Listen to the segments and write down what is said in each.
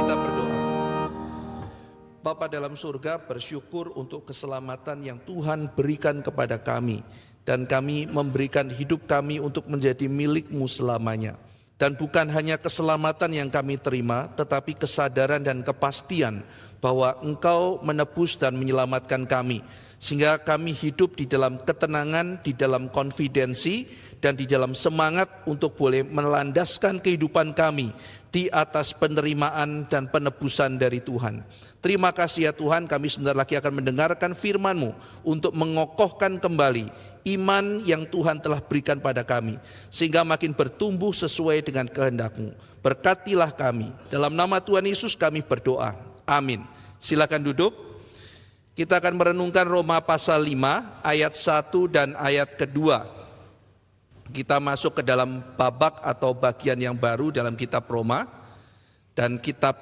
kita berdoa. Bapa dalam surga, bersyukur untuk keselamatan yang Tuhan berikan kepada kami. Dan kami memberikan hidup kami untuk menjadi milik-Mu selamanya. Dan bukan hanya keselamatan yang kami terima, tetapi kesadaran dan kepastian bahwa Engkau menebus dan menyelamatkan kami. Sehingga kami hidup di dalam ketenangan, di dalam konfidensi, dan di dalam semangat untuk boleh melandaskan kehidupan kami di atas penerimaan dan penebusan dari Tuhan. Terima kasih ya Tuhan, kami sebentar lagi akan mendengarkan firman-Mu untuk mengokohkan kembali iman yang Tuhan telah berikan pada kami, sehingga makin bertumbuh sesuai dengan kehendak-Mu. Berkatilah kami, dalam nama Tuhan Yesus kami berdoa, amin. Silakan duduk. Kita akan merenungkan Roma pasal 5 ayat 1 dan ayat kedua. Kita masuk ke dalam babak atau bagian yang baru dalam kitab Roma. Dan kitab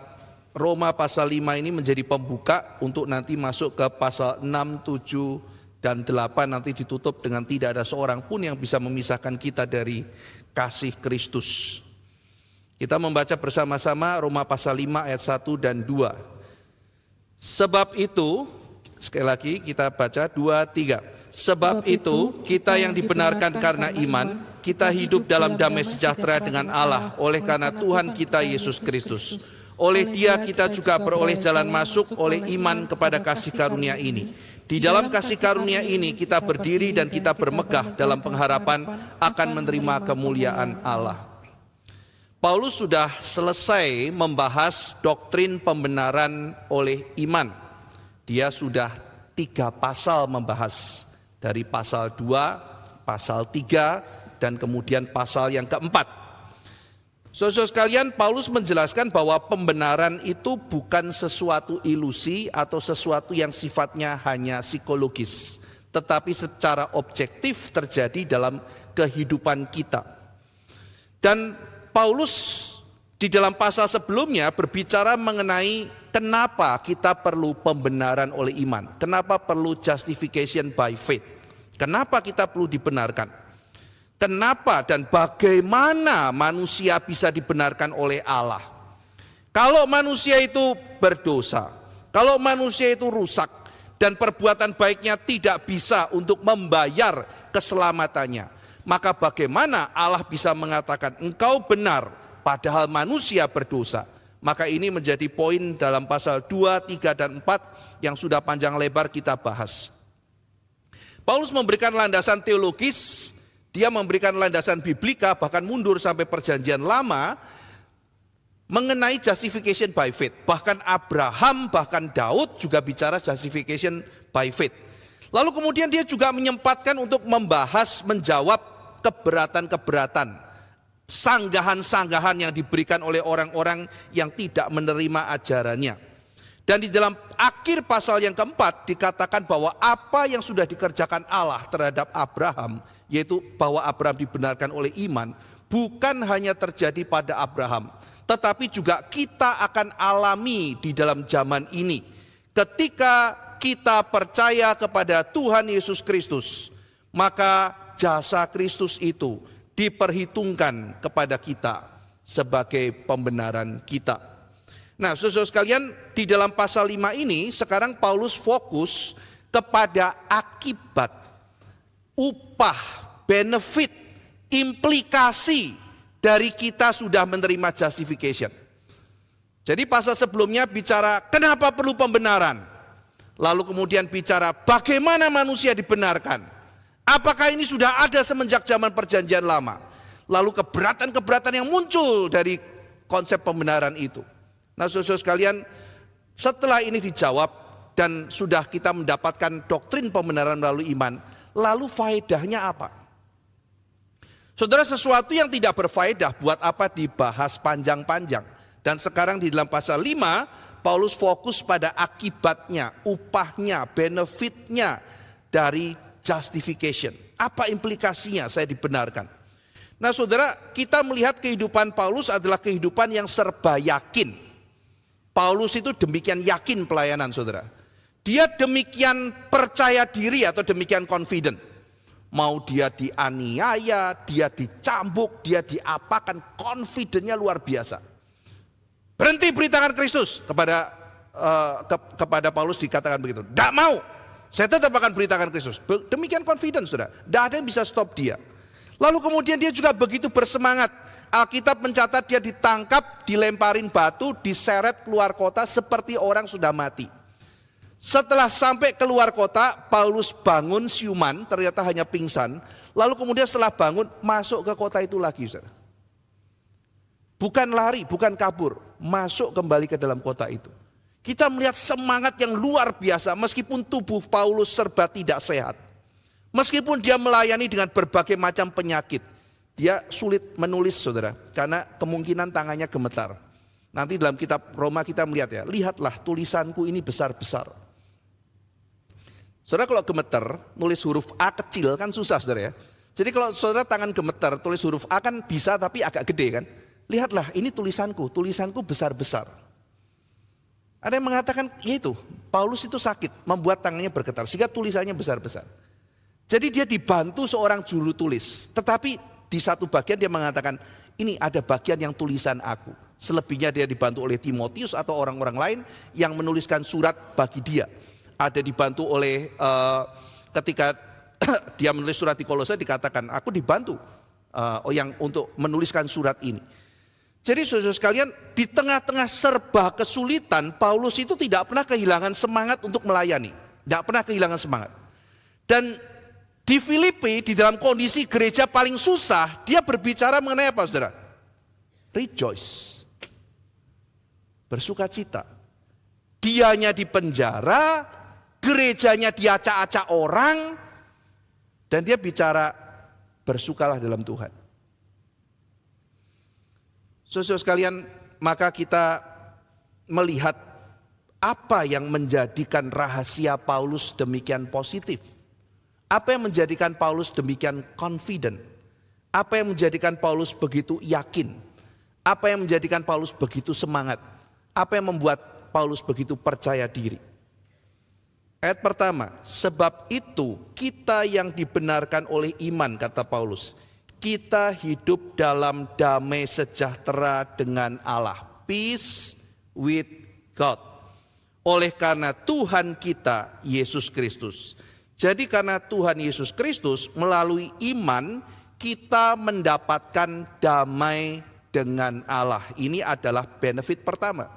Roma pasal 5 ini menjadi pembuka untuk nanti masuk ke pasal 6, 7, dan 8 nanti ditutup dengan tidak ada seorang pun yang bisa memisahkan kita dari kasih Kristus. Kita membaca bersama-sama Roma pasal 5 ayat 1 dan 2. Sebab itu, sekali lagi kita baca 2, 3. Sebab itu kita yang dibenarkan karena iman, kita hidup dalam damai sejahtera dengan Allah oleh karena Tuhan kita Yesus Kristus. Oleh Dia kita juga beroleh jalan masuk oleh iman kepada kasih karunia ini. Di dalam kasih karunia ini kita berdiri dan kita bermegah dalam pengharapan akan menerima kemuliaan Allah. Paulus sudah selesai membahas doktrin pembenaran oleh iman. Dia sudah 3 pasal membahas. Dari pasal 2, pasal 3, dan kemudian pasal yang keempat. Saudara sekalian, Paulus menjelaskan bahwa pembenaran itu bukan sesuatu ilusi atau sesuatu yang sifatnya hanya psikologis, tetapi secara objektif terjadi dalam kehidupan kita. Dan Paulus di dalam pasal sebelumnya berbicara mengenai kenapa kita perlu pembenaran oleh iman, kenapa perlu justification by faith, kenapa kita perlu dibenarkan. Kenapa dan bagaimana manusia bisa dibenarkan oleh Allah? Kalau manusia itu berdosa, kalau manusia itu rusak, dan perbuatan baiknya tidak bisa untuk membayar keselamatannya, maka bagaimana Allah bisa mengatakan engkau benar padahal manusia berdosa? Maka ini menjadi poin dalam pasal 2, 3, dan 4 yang sudah panjang lebar kita bahas. Paulus memberikan landasan teologis, dia memberikan landasan biblika, bahkan mundur sampai perjanjian lama, mengenai justification by faith. Bahkan Abraham, bahkan Daud juga bicara justification by faith. Lalu kemudian dia juga menyempatkan untuk membahas, menjawab keberatan-keberatan, sanggahan-sanggahan yang diberikan oleh orang-orang yang tidak menerima ajarannya. Dan di dalam akhir pasal yang keempat dikatakan bahwa apa yang sudah dikerjakan Allah terhadap Abraham, yaitu bahwa Abraham dibenarkan oleh iman, bukan hanya terjadi pada Abraham, tetapi juga kita akan alami di dalam zaman ini. Ketika kita percaya kepada Tuhan Yesus Kristus, maka jasa Kristus itu diperhitungkan kepada kita sebagai pembenaran kita. Nah, saudara sekalian, di dalam pasal 5 ini sekarang Paulus fokus kepada akibat, upah, benefit, implikasi dari kita sudah menerima justification. Jadi pasal sebelumnya bicara kenapa perlu pembenaran. Lalu kemudian bicara bagaimana manusia dibenarkan. Apakah ini sudah ada semenjak zaman perjanjian lama. Lalu keberatan-keberatan yang muncul dari konsep pembenaran itu. Nah, saudara sekalian, setelah ini dijawab dan sudah kita mendapatkan doktrin pembenaran melalui iman, lalu faedahnya apa? Saudara, sesuatu yang tidak berfaedah buat apa dibahas panjang-panjang. Dan sekarang di dalam pasal 5, Paulus fokus pada akibatnya, upahnya, benefitnya dari justification. Apa implikasinya saya dibenarkan? Nah, saudara, kita melihat kehidupan Paulus adalah kehidupan yang serba yakin. Paulus itu demikian yakin pelayanan, saudara. Dia demikian percaya diri atau demikian confident. Mau dia dianiaya, dia dicambuk, dia diapakan, confidentnya luar biasa. Berhenti beritakan Kristus. Kepada Paulus dikatakan begitu. Tidak mau. Saya tetap akan beritakan Kristus. Demikian confidence, saudara. Tidak ada yang bisa stop dia. Lalu kemudian dia juga begitu bersemangat. Alkitab mencatat dia ditangkap, dilemparin batu, diseret keluar kota seperti orang sudah mati. Setelah sampai keluar kota, Paulus bangun siuman, ternyata hanya pingsan. Lalu kemudian setelah bangun, masuk ke kota itu lagi, saudara. Bukan lari, bukan kabur, masuk kembali ke dalam kota itu. Kita melihat semangat yang luar biasa meskipun tubuh Paulus serba tidak sehat. Meskipun dia melayani dengan berbagai macam penyakit. Dia sulit menulis, saudara, karena kemungkinan tangannya gemetar. Nanti dalam kitab Roma kita melihat ya, lihatlah tulisanku ini besar-besar. Saudara kalau gemetar, nulis huruf A kecil kan susah, saudara ya. Jadi kalau saudara tangan gemetar, tulis huruf A kan bisa tapi agak gede kan. Lihatlah ini tulisanku besar-besar. Ada yang mengatakan, yaitu Paulus itu sakit, membuat tangannya bergetar, sehingga tulisannya besar-besar. Jadi dia dibantu seorang juru tulis, tetapi di satu bagian dia mengatakan, ini ada bagian yang tulisan aku. Selebihnya dia dibantu oleh Timotius atau orang-orang lain yang menuliskan surat bagi dia. Ada dibantu oleh ketika dia menulis surat di Kolose dikatakan, aku dibantu yang untuk menuliskan surat ini. Jadi saudara sekalian, di tengah-tengah serba kesulitan, Paulus itu tidak pernah kehilangan semangat untuk melayani. Tidak pernah kehilangan semangat. Dan di Filipi, di dalam kondisi gereja paling susah, dia berbicara mengenai apa, saudara? Rejoice. Bersukacita. Dianya di penjara, gerejanya diacak-acak orang, dan dia bicara bersukalah dalam Tuhan. Saudara sekalian, maka kita melihat apa yang menjadikan rahasia Paulus demikian positif. Apa yang menjadikan Paulus demikian confident? Apa yang menjadikan Paulus begitu yakin? Apa yang menjadikan Paulus begitu semangat? Apa yang membuat Paulus begitu percaya diri? Ayat pertama, sebab itu kita yang dibenarkan oleh iman, kata Paulus. Kita hidup dalam damai sejahtera dengan Allah. Peace with God. Oleh karena Tuhan kita, Yesus Kristus. Jadi karena Tuhan Yesus Kristus melalui iman kita mendapatkan damai dengan Allah. Ini adalah benefit pertama.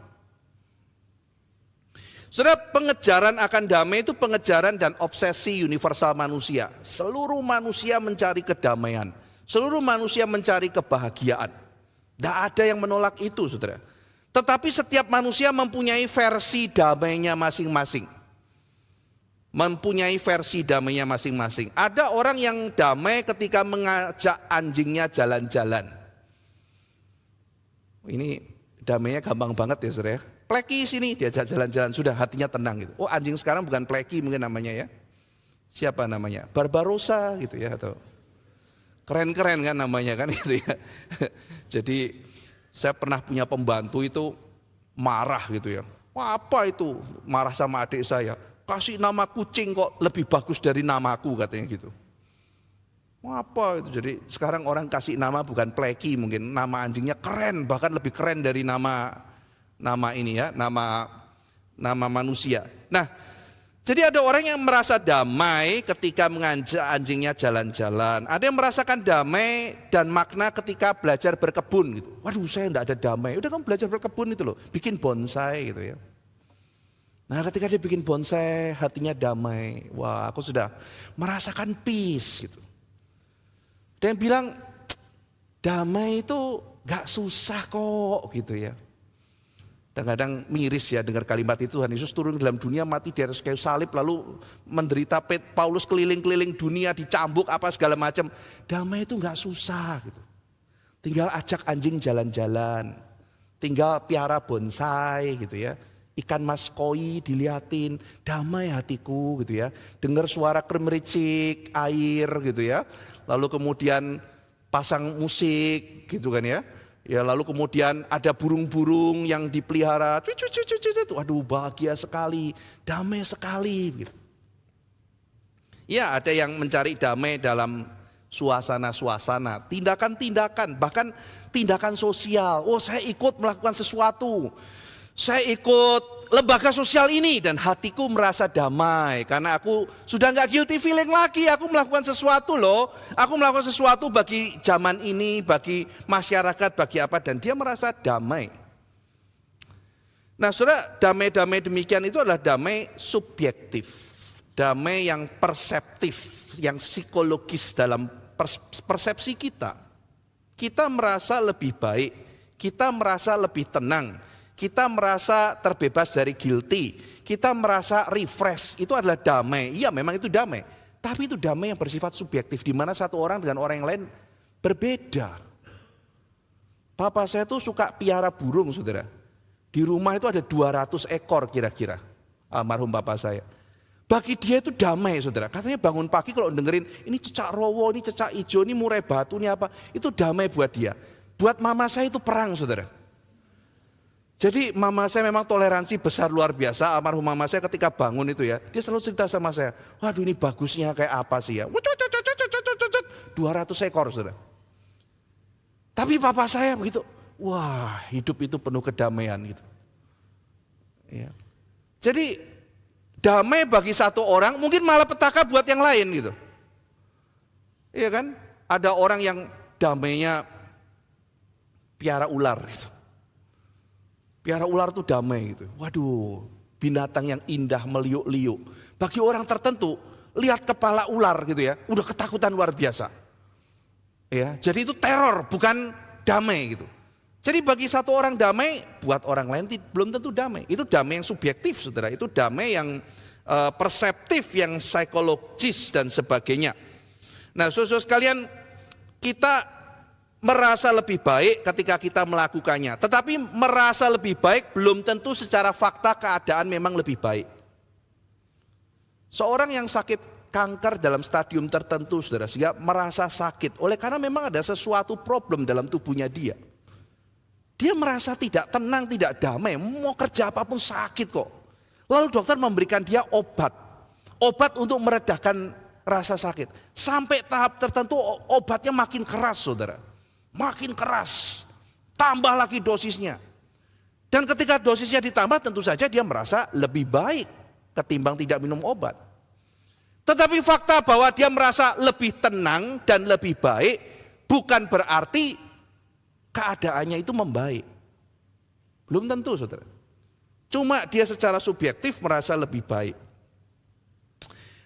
Saudara, pengejaran akan damai itu pengejaran dan obsesi universal manusia. Seluruh manusia mencari kedamaian. Seluruh manusia mencari kebahagiaan. Tidak ada yang menolak itu, saudara. Tetapi setiap manusia mempunyai versi damainya masing-masing. Mempunyai versi damainya masing-masing. Ada orang yang damai ketika mengajak anjingnya jalan-jalan. Ini damainya gampang banget ya, saudara. Pleki sini, diajak jalan-jalan, sudah hatinya tenang gitu. Oh, anjing sekarang bukan Pleki mungkin namanya ya. Siapa namanya? Barbarossa gitu ya, atau keren-keren kan namanya kan gitu ya. Jadi saya pernah punya pembantu itu marah gitu ya. Wah, apa itu? Marah sama adik saya. Kasih nama kucing kok lebih bagus dari namaku katanya gitu. Wah, apa itu? Jadi sekarang orang kasih nama bukan Pleki, mungkin nama anjingnya keren, bahkan lebih keren dari nama ini ya, nama manusia. Nah, jadi ada orang yang merasa damai ketika mengajak anjingnya jalan-jalan. Ada yang merasakan damai dan makna ketika belajar berkebun gitu. Waduh, saya enggak ada damai. Udah kamu belajar berkebun itu loh, bikin bonsai gitu ya. Nah, ketika dia bikin bonsai, hatinya damai. Wah, aku sudah merasakan peace gitu. Ada yang bilang, damai itu gak susah kok gitu ya. Kadang-kadang miris ya dengar kalimat itu, Tuhan Yesus turun ke dalam dunia, mati di atas kayu salib, lalu menderita. Paulus keliling-keliling dunia, dicambuk apa segala macam. Damai itu gak susah gitu. Tinggal ajak anjing jalan-jalan, tinggal piara bonsai gitu ya. Ikan mas koi diliatin, damai hatiku gitu ya. Dengar suara kremericik, air gitu ya. Lalu kemudian pasang musik gitu kan ya. Ya, lalu kemudian ada burung-burung yang dipelihara, waduh bahagia sekali, damai sekali gitu. Ya, ada yang mencari damai dalam suasana-suasana, tindakan-tindakan, bahkan tindakan sosial. Oh, saya ikut melakukan sesuatu, saya ikut lembaga sosial ini dan hatiku merasa damai karena aku sudah nggak guilty feeling lagi. Aku melakukan sesuatu loh, aku melakukan sesuatu bagi zaman ini, bagi masyarakat, bagi apa, dan dia merasa damai. Nah, saudara, damai-damai demikian itu adalah damai subjektif, damai yang perseptif, yang psikologis dalam persepsi kita. Kita merasa lebih baik, kita merasa lebih tenang, kita merasa terbebas dari guilty, kita merasa refresh, itu adalah damai. Iya, memang itu damai, tapi itu damai yang bersifat subjektif, di mana satu orang dengan orang yang lain berbeda. Papa saya tuh suka piara burung, saudara. Di rumah itu ada 200 ekor kira-kira, almarhum papa saya. Bagi dia itu damai, saudara. Katanya bangun pagi kalau dengerin ini cecak rowo, ini cecak ijo, ini murai batu, ini apa, itu damai buat dia. Buat mama saya itu perang, saudara. Jadi mama saya memang toleransi besar luar biasa. Almarhum mama saya ketika bangun itu ya, dia selalu cerita sama saya, waduh ini bagusnya kayak apa sih ya. 200 ekor, saudara. Tapi papa saya begitu, wah hidup itu penuh kedamaian gitu. Ya. Jadi damai bagi satu orang mungkin malah petaka buat yang lain gitu. Iya kan? Ada orang yang damainya piara ular gitu. Piara ular tuh damai gitu. Waduh, binatang yang indah meliuk-liuk. Bagi orang tertentu, lihat kepala ular gitu ya, udah ketakutan luar biasa. Ya, jadi itu teror, bukan damai gitu. Jadi bagi satu orang damai, buat orang lain belum tentu damai. Itu damai yang subjektif, saudara. Itu damai yang perseptif, yang psikologis dan sebagainya. Nah, saudara sekalian, kita merasa lebih baik ketika kita melakukannya. Tetapi merasa lebih baik belum tentu secara fakta keadaan memang lebih baik. Seorang yang sakit kanker dalam stadium tertentu, saudara, sehingga merasa sakit oleh karena memang ada sesuatu problem dalam tubuhnya dia. Dia merasa tidak tenang, tidak damai, mau kerja apapun sakit kok. Lalu dokter memberikan dia obat untuk meredakan rasa sakit. Sampai tahap tertentu obatnya makin keras, saudara. Makin keras, tambah lagi dosisnya. Dan ketika dosisnya ditambah tentu saja dia merasa lebih baik ketimbang tidak minum obat. Tetapi fakta bahwa dia merasa lebih tenang dan lebih baik bukan berarti keadaannya itu membaik. Belum tentu, saudara. Cuma dia secara subjektif merasa lebih baik.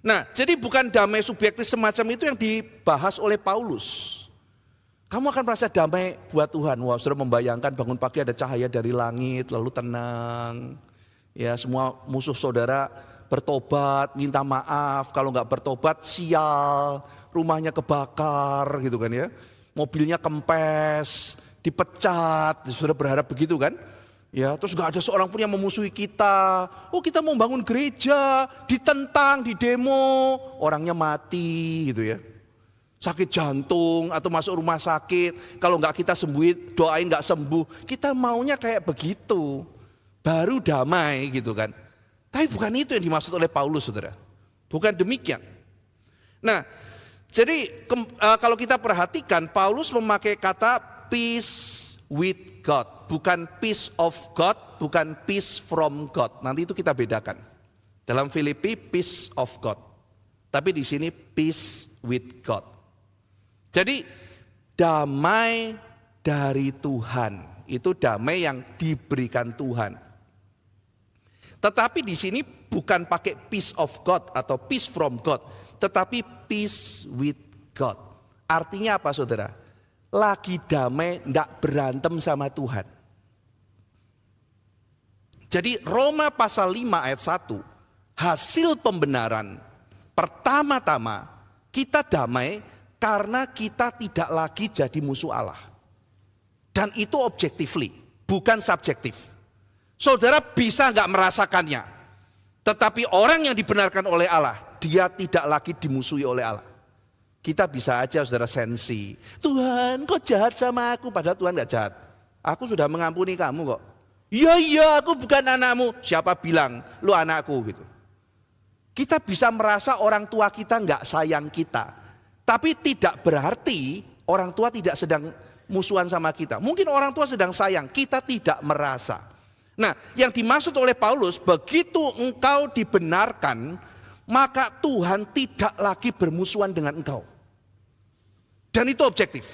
Nah, jadi bukan damai subjektif semacam itu yang dibahas oleh Paulus. Kamu akan merasa damai buat Tuhan. Wah, saudara membayangkan bangun pagi ada cahaya dari langit, lalu tenang. Ya, semua musuh saudara bertobat, minta maaf. Kalau nggak bertobat, sial, rumahnya kebakar, gitu kan ya. Mobilnya kempes, dipecat, saudara berharap begitu kan? Ya, terus gak ada seorang pun yang memusuhi kita. Oh, kita mau bangun gereja, ditentang, didemo, orangnya mati gitu ya. Sakit jantung atau masuk rumah sakit, kalau gak kita sembuhin, doain gak sembuh. Kita maunya kayak begitu, baru damai gitu kan. Tapi bukan itu yang dimaksud oleh Paulus, saudara. Bukan demikian. Nah, jadi kalau kita perhatikan, Paulus memakai kata peace with God, bukan peace of God, bukan peace from God. Nanti itu kita bedakan. Dalam Filipi peace of God, tapi di sini peace with God. Jadi damai dari Tuhan, itu damai yang diberikan Tuhan. Tetapi di sini bukan pakai peace of God atau peace from God, tetapi peace with God. Artinya apa, saudara? Lagi damai, enggak berantem sama Tuhan. Jadi Roma pasal 5 ayat 1, hasil pembenaran pertama-tama kita damai karena kita tidak lagi jadi musuh Allah. Dan itu objectively, bukan subjektif. Saudara bisa enggak merasakannya, tetapi orang yang dibenarkan oleh Allah, dia tidak lagi dimusuhi oleh Allah. Kita bisa aja, saudara, sensi. Tuhan kok jahat sama aku, padahal Tuhan gak jahat. Aku sudah mengampuni kamu kok. Iya, aku bukan anakmu. Siapa bilang lu anakku gitu. Kita bisa merasa orang tua kita gak sayang kita. Tapi tidak berarti orang tua tidak sedang musuhan sama kita. Mungkin orang tua sedang sayang, kita tidak merasa. Nah, yang dimaksud oleh Paulus, begitu engkau dibenarkan, maka Tuhan tidak lagi bermusuhan dengan engkau. Dan itu objektif.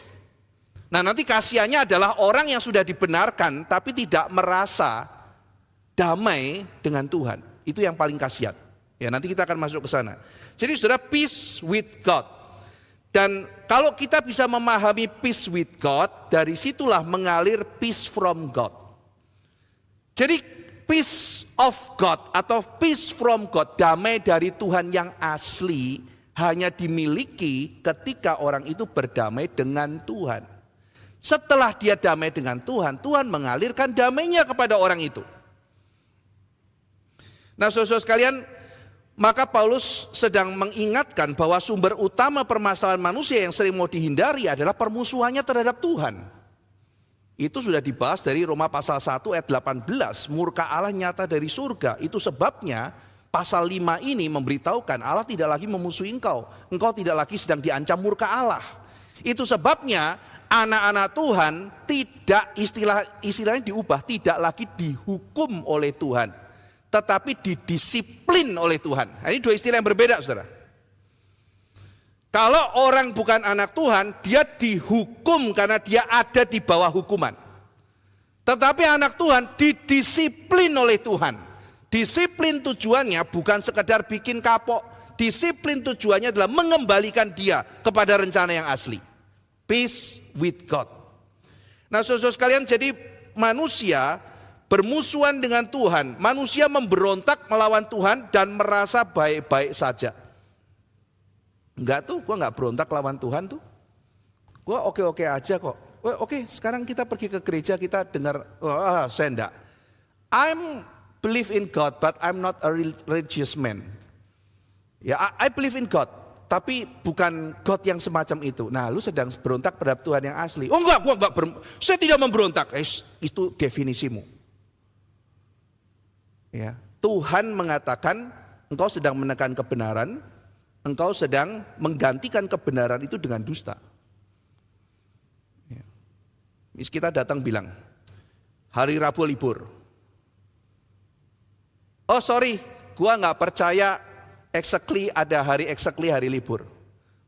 Nah, nanti kasihannya adalah orang yang sudah dibenarkan tapi tidak merasa damai dengan Tuhan. Itu yang paling kasihan. Ya, nanti kita akan masuk ke sana. Jadi saudara, peace with God. Dan kalau kita bisa memahami peace with God, dari situlah mengalir peace from God. Jadi peace of God atau peace from God, damai dari Tuhan yang asli, hanya dimiliki ketika orang itu berdamai dengan Tuhan. Setelah dia damai dengan Tuhan, Tuhan mengalirkan damainya kepada orang itu. Nah, saudara-saudara sekalian, maka Paulus sedang mengingatkan bahwa sumber utama permasalahan manusia yang sering mau dihindari adalah permusuhannya terhadap Tuhan. Itu sudah dibahas dari Roma pasal 1 ayat 18, murka Allah nyata dari surga. Itu sebabnya pasal 5 ini memberitahukan Allah tidak lagi memusuhi engkau. Engkau tidak lagi sedang diancam murka Allah. Itu sebabnya anak-anak Tuhan tidak istilahnya diubah, tidak lagi dihukum oleh Tuhan, tetapi didisiplin oleh Tuhan. Nah, ini dua istilah yang berbeda, saudara. Kalau orang bukan anak Tuhan, dia dihukum karena dia ada di bawah hukuman. Tetapi anak Tuhan didisiplin oleh Tuhan. Disiplin tujuannya bukan sekedar bikin kapok. Disiplin tujuannya adalah mengembalikan dia kepada rencana yang asli. Peace with God. Nah, saudara sekalian, jadi manusia bermusuhan dengan Tuhan, manusia memberontak melawan Tuhan dan merasa baik-baik saja. Enggak tuh, gue gak berontak lawan Tuhan tuh. Gue oke-oke aja kok. Oke, sekarang kita pergi ke gereja, kita dengar, saya enggak. I'm believe in God, but I'm not a religious man. Ya, I believe in God, tapi bukan God yang semacam itu. Nah, lu sedang berontak terhadap Tuhan yang asli. Oh enggak, saya tidak memberontak. Itu definisimu. Ya, Tuhan mengatakan engkau sedang menekan kebenaran, engkau sedang menggantikan kebenaran itu dengan dusta. Ya. Kita datang bilang, hari Rabu libur. Oh sorry, gua nggak percaya ada hari libur.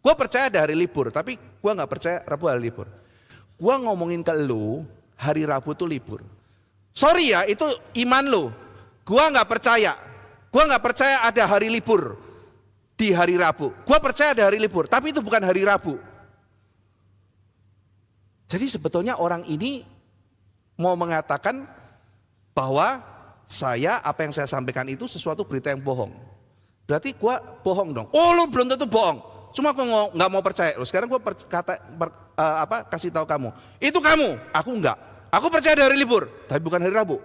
Gua percaya ada hari libur, tapi gua nggak percaya Rabu hari libur. Gua ngomongin ke lu, hari Rabu tuh libur. Sorry ya, itu iman lu. Gua nggak percaya ada hari libur di hari Rabu. Gua percaya ada hari libur, tapi itu bukan hari Rabu. Jadi sebetulnya orang ini mau mengatakan bahwa apa yang saya sampaikan itu sesuatu berita yang bohong. Berarti gua bohong dong. Oh, lu belum tentu bohong. Cuma gua nggak mau percaya. Sekarang gua kasih tahu kamu. Itu kamu, aku enggak. Aku percaya ada hari libur, tapi bukan hari Rabu.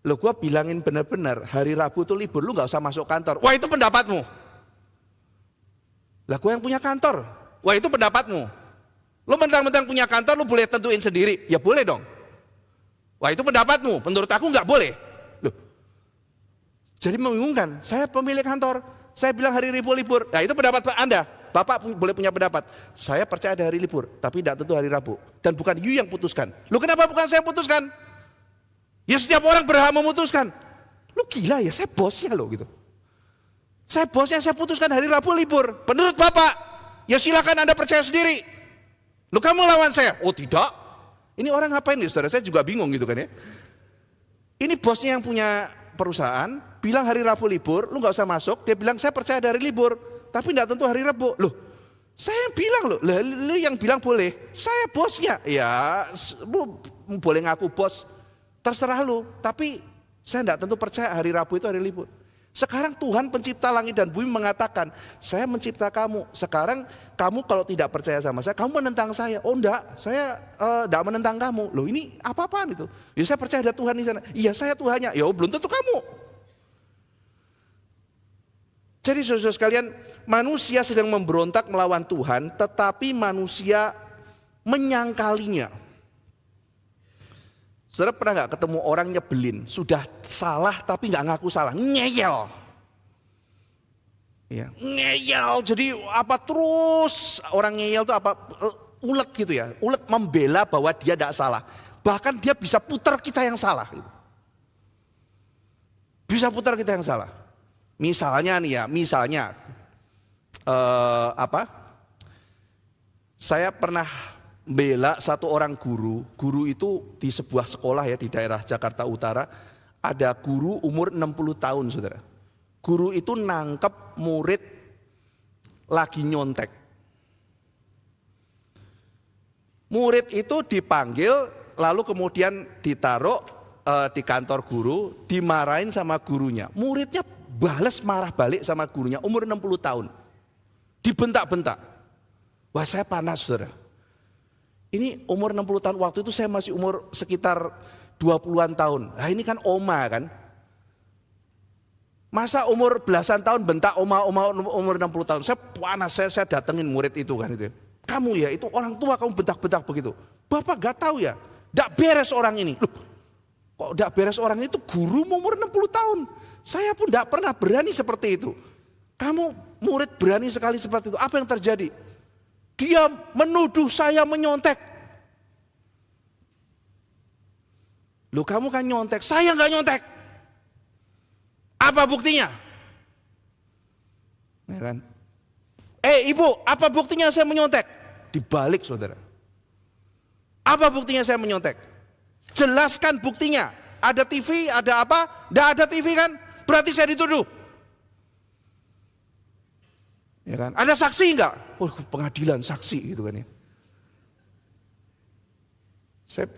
Loh, gue bilangin benar-benar hari Rabu itu libur, lu gak usah masuk kantor. Wah, itu pendapatmu. Lah, gue yang punya kantor. Wah, itu pendapatmu. Lu mentang-mentang punya kantor, lu boleh tentuin sendiri. Ya boleh dong. Wah, itu pendapatmu. Menurut aku gak boleh. Loh, jadi membingungkan. Saya pemilik kantor, saya bilang hari Rabu libur. Nah, itu pendapat Anda. Bapak boleh punya pendapat. Saya percaya ada hari libur, tapi tidak tentu hari Rabu. Dan bukan you yang putuskan. Lu kenapa bukan saya putuskan? Ya setiap orang berhak memutuskan. Lu gila ya, saya bosnya lo gitu. Saya bosnya, saya putuskan hari Rabu libur. Menurut Bapak, ya silakan Anda percaya sendiri. Lu kamu lawan saya. Oh tidak. Ini orang ngapain nih saudara, saya juga bingung gitu kan ya. Ini bosnya yang punya perusahaan, bilang hari Rabu libur, lu gak usah masuk. Dia bilang saya percaya ada hari libur, tapi tidak tentu hari Rabu. Loh, saya bilang loh, lu yang bilang boleh. Saya bosnya. Ya, lu boleh ngaku bos. Terserah lu, tapi saya tidak tentu percaya hari Rabu itu hari libur. Sekarang Tuhan pencipta langit dan bumi mengatakan, saya mencipta kamu. Sekarang kamu kalau tidak percaya sama saya, kamu menentang saya. Oh enggak, saya enggak menentang kamu. Loh, ini apa-apaan itu? Ya saya percaya ada Tuhan di sana. Iya, saya Tuhannya. Ya belum tentu kamu. Jadi saudara sekalian, manusia sedang memberontak melawan Tuhan, tetapi manusia menyangkalinya. Saudara pernah gak ketemu orang nyebelin, sudah salah tapi gak ngaku salah, ngeyel. Ya, ngeyel, jadi apa terus orang ngeyel itu apa ulet gitu ya, ulet membela bahwa dia tidak salah. Bahkan dia bisa putar kita yang salah. Bisa putar kita yang salah. Misalnya nih ya, misalnya saya pernah bela satu orang guru itu di sebuah sekolah ya di daerah Jakarta Utara, ada guru umur 60 tahun saudara. Guru itu nangkep murid lagi nyontek. Murid itu dipanggil lalu kemudian ditaruh di kantor guru, dimarahin sama gurunya. Muridnya balas marah balik sama gurunya, umur 60 tahun. Dibentak-bentak. Wah saya panas saudara. Ini umur 60 tahun, waktu itu saya masih umur sekitar 20-an tahun. Nah ini kan oma kan. Masa umur belasan tahun bentak oma umur 60 tahun. Saya panas, saya datengin murid itu kan itu. Kamu ya itu orang tua kamu bentak-bentak begitu. Bapak gak tahu ya, gak beres orang ini. Loh, kok gak beres orang ini, itu guru umur 60 tahun. Saya pun gak pernah berani seperti itu. Kamu murid berani sekali seperti itu. Apa yang terjadi? Dia menuduh saya menyontek. Loh kamu kan nyontek, saya gak nyontek. Apa buktinya? Ya kan? Ibu, apa buktinya saya menyontek? Dibalik saudara. Apa buktinya saya menyontek? Jelaskan buktinya. Ada TV, ada apa? Tidak ada TV kan? Berarti saya dituduh. Ya kan? Ada saksi enggak? Oh, pengadilan saksi gitu kan ya.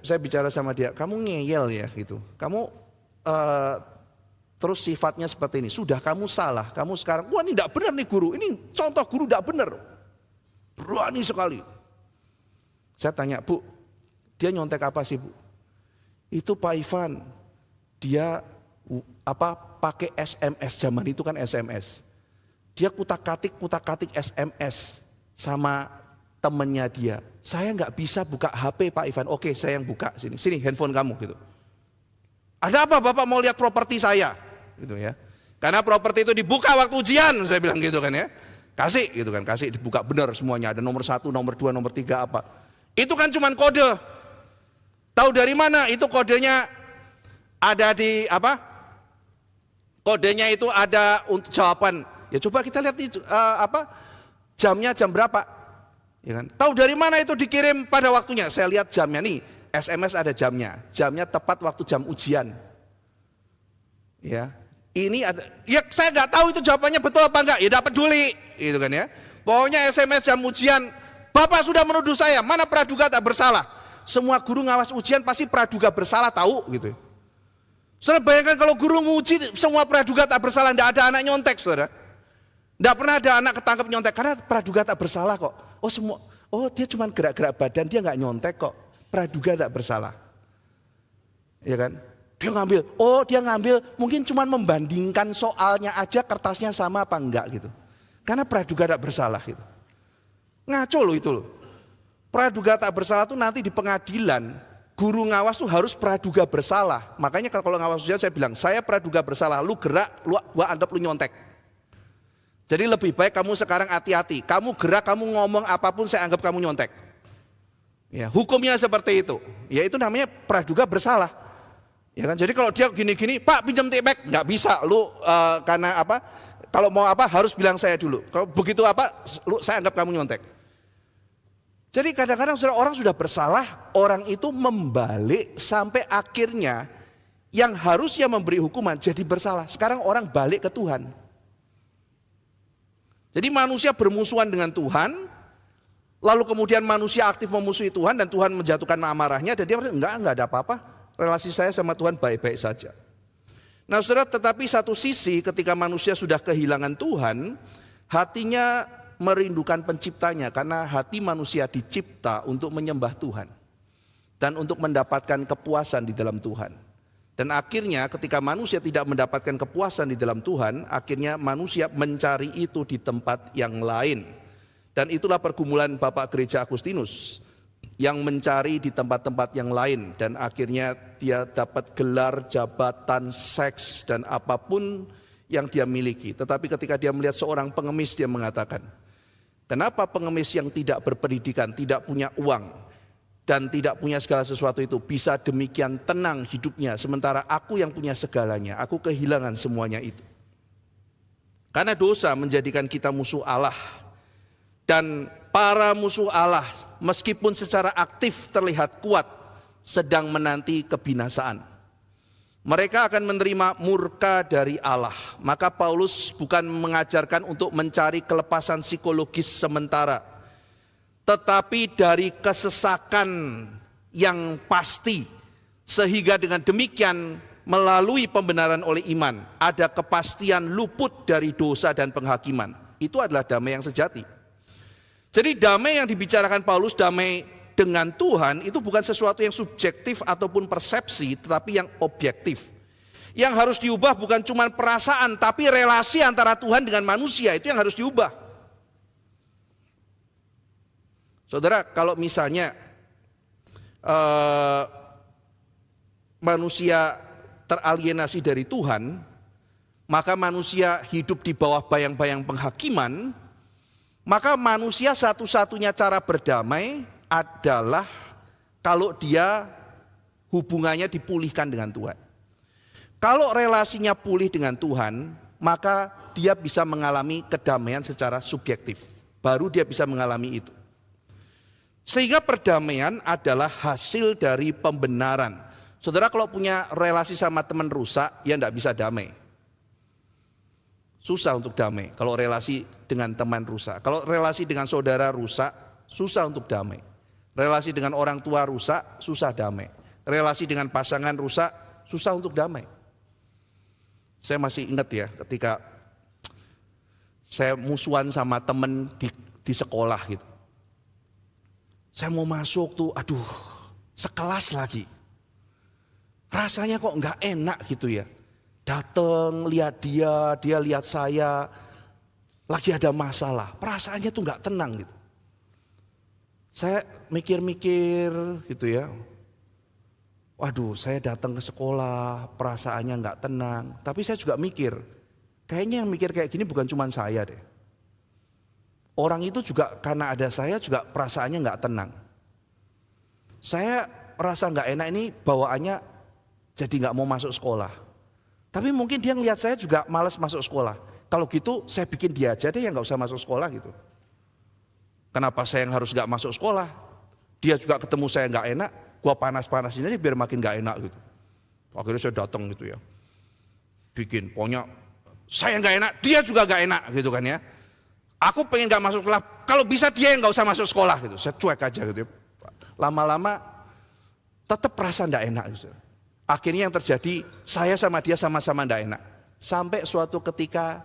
Saya bicara sama dia, kamu ngeyel ya gitu. Kamu terus sifatnya seperti ini. Sudah kamu salah, kamu sekarang, wah ini tidak benar nih guru. Ini contoh guru tidak benar. Berani sekali. Saya tanya, Bu, dia nyontek apa sih Bu? Itu Pak Ivan, dia pakai SMS, zaman itu kan SMS. Dia kutak-katik SMS sama temennya dia. Saya nggak bisa buka HP Pak Ivan. Oke, saya yang buka sini handphone kamu gitu. Ada apa Bapak mau lihat properti saya? Gitu ya. Karena properti itu dibuka waktu ujian, saya bilang gitu kan ya. Kasih gitu kan, kasih dibuka benar semuanya. Ada nomor 1, nomor 2, nomor 3 apa. Itu kan cuman kode. Tahu dari mana? Itu kodenya ada di apa? Kodenya itu ada untuk jawaban. Ya coba kita lihat jamnya jam berapa? Ya kan? Tahu dari mana itu dikirim pada waktunya? Saya lihat jamnya nih, SMS ada jamnya. Jamnya tepat waktu jam ujian. Ya. Ini ada, ya saya nggak tahu itu jawabannya betul apa enggak, ya dapat peduli, gitu kan ya. Pokoknya SMS jam ujian, Bapak sudah menuduh saya, mana praduga tak bersalah. Semua guru ngawas ujian pasti praduga bersalah tahu gitu. Saudara bayangkan kalau guru menguji semua praduga tak bersalah, tidak ada anak nyontek saudara. Tidak pernah ada anak ketangkep nyontek karena praduga tak bersalah kok. Dia cuma gerak-gerak badan, dia nggak nyontek kok. Praduga tak bersalah. Ya kan? Dia ngambil mungkin cuma membandingkan soalnya aja kertasnya sama apa enggak gitu. Karena praduga tak bersalah gitu. Ngaco loh itu loh. Praduga tak bersalah tuh nanti di pengadilan, guru ngawas tuh harus praduga bersalah. Makanya kalau ngawas ujian saya bilang, saya praduga bersalah, lu gerak, gua anggap lu nyontek. Jadi lebih baik kamu sekarang hati-hati. Kamu gerak, kamu ngomong apapun saya anggap kamu nyontek. Ya, hukumnya seperti itu. Ya itu namanya praduga bersalah. Ya kan, jadi kalau dia gini-gini, Pak pinjam tipek, nggak bisa, lu karena apa? Kalau mau apa harus bilang saya dulu. Kalau begitu saya anggap kamu nyontek. Jadi kadang-kadang orang sudah bersalah, orang itu membalik sampai akhirnya yang harusnya memberi hukuman jadi bersalah. Sekarang orang balik ke Tuhan. Jadi manusia bermusuhan dengan Tuhan, lalu kemudian manusia aktif memusuhi Tuhan dan Tuhan menjatuhkan amarahnya dan dia enggak ada apa-apa. Relasi saya sama Tuhan baik-baik saja. Nah saudara, tetapi satu sisi ketika manusia sudah kehilangan Tuhan, hatinya merindukan penciptanya karena hati manusia dicipta untuk menyembah Tuhan dan untuk mendapatkan kepuasan di dalam Tuhan. Dan akhirnya ketika manusia tidak mendapatkan kepuasan di dalam Tuhan, akhirnya manusia mencari itu di tempat yang lain. Dan itulah pergumulan Bapak Gereja Agustinus yang mencari di tempat-tempat yang lain dan akhirnya dia dapat gelar, jabatan, seks dan apapun yang dia miliki. Tetapi ketika dia melihat seorang pengemis, dia mengatakan, kenapa pengemis yang tidak berpendidikan, tidak punya uang, dan tidak punya segala sesuatu itu bisa demikian tenang hidupnya, sementara aku yang punya segalanya, aku kehilangan semuanya itu. Karena dosa menjadikan kita musuh Allah. Dan para musuh Allah meskipun secara aktif terlihat kuat, sedang menanti kebinasaan. Mereka akan menerima murka dari Allah. Maka Paulus bukan mengajarkan untuk mencari kelepasan psikologis sementara, tetapi dari kesesakan yang pasti, sehingga dengan demikian melalui pembenaran oleh iman ada kepastian luput dari dosa dan penghakiman. Itu adalah damai yang sejati. Jadi damai yang dibicarakan Paulus, damai dengan Tuhan, itu bukan sesuatu yang subjektif ataupun persepsi, tetapi yang objektif. Yang harus diubah bukan cuma perasaan, tapi relasi antara Tuhan dengan manusia, itu yang harus diubah. Saudara, kalau misalnya manusia teralienasi dari Tuhan, maka manusia hidup di bawah bayang-bayang penghakiman, maka manusia satu-satunya cara berdamai adalah kalau dia hubungannya dipulihkan dengan Tuhan. Kalau relasinya pulih dengan Tuhan, maka dia bisa mengalami kedamaian secara subjektif. Baru dia bisa mengalami itu. Sehingga perdamaian adalah hasil dari pembenaran. Saudara kalau punya relasi sama teman rusak, ya enggak bisa damai. Susah untuk damai kalau relasi dengan teman rusak. Kalau relasi dengan saudara rusak, susah untuk damai. Relasi dengan orang tua rusak, susah damai. Relasi dengan pasangan rusak, susah untuk damai. Saya masih ingat ya ketika saya musuhan sama teman di sekolah gitu. Saya mau masuk tuh, aduh sekelas lagi. Rasanya kok nggak enak gitu ya. Datang, lihat dia lihat saya, lagi ada masalah. Perasaannya tuh nggak tenang gitu. Saya mikir-mikir gitu ya. Waduh, saya datang ke sekolah, perasaannya nggak tenang. Tapi saya juga mikir, kayaknya yang mikir kayak gini bukan cuma saya deh. Orang itu juga karena ada saya juga perasaannya nggak tenang. Saya rasa nggak enak ini bawaannya jadi nggak mau masuk sekolah. Tapi mungkin dia ngelihat saya juga malas masuk sekolah. Kalau gitu saya bikin dia aja deh yang nggak usah masuk sekolah gitu. Kenapa saya yang harus nggak masuk sekolah? Dia juga ketemu saya nggak enak, gua panas-panasin aja biar makin nggak enak gitu. Akhirnya saya datang gitu ya. Bikin, pokoknya saya nggak enak, dia juga nggak enak gitu kan ya. Aku pengen nggak masuk sekolah, kalau bisa dia yang nggak usah masuk sekolah gitu. Saya cuek aja gitu ya. Lama-lama tetap perasaan nggak enak gitu. Akhirnya yang terjadi, saya sama dia sama-sama tidak enak. Sampai suatu ketika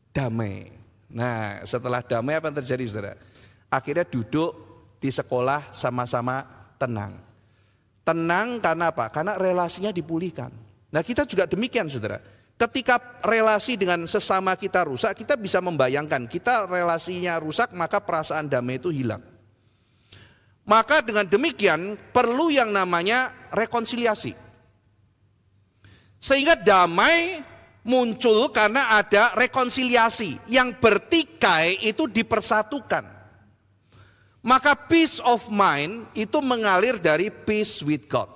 damai. Nah setelah damai apa yang terjadi saudara? Akhirnya duduk di sekolah sama-sama tenang. Tenang karena apa? Karena relasinya dipulihkan. Nah kita juga demikian saudara. Ketika relasi dengan sesama kita rusak, kita bisa membayangkan kita relasinya rusak maka perasaan damai itu hilang. Maka dengan demikian perlu yang namanya rekonsiliasi. Sehingga damai muncul karena ada rekonsiliasi. Yang bertikai itu dipersatukan. Maka peace of mind itu mengalir dari peace with God.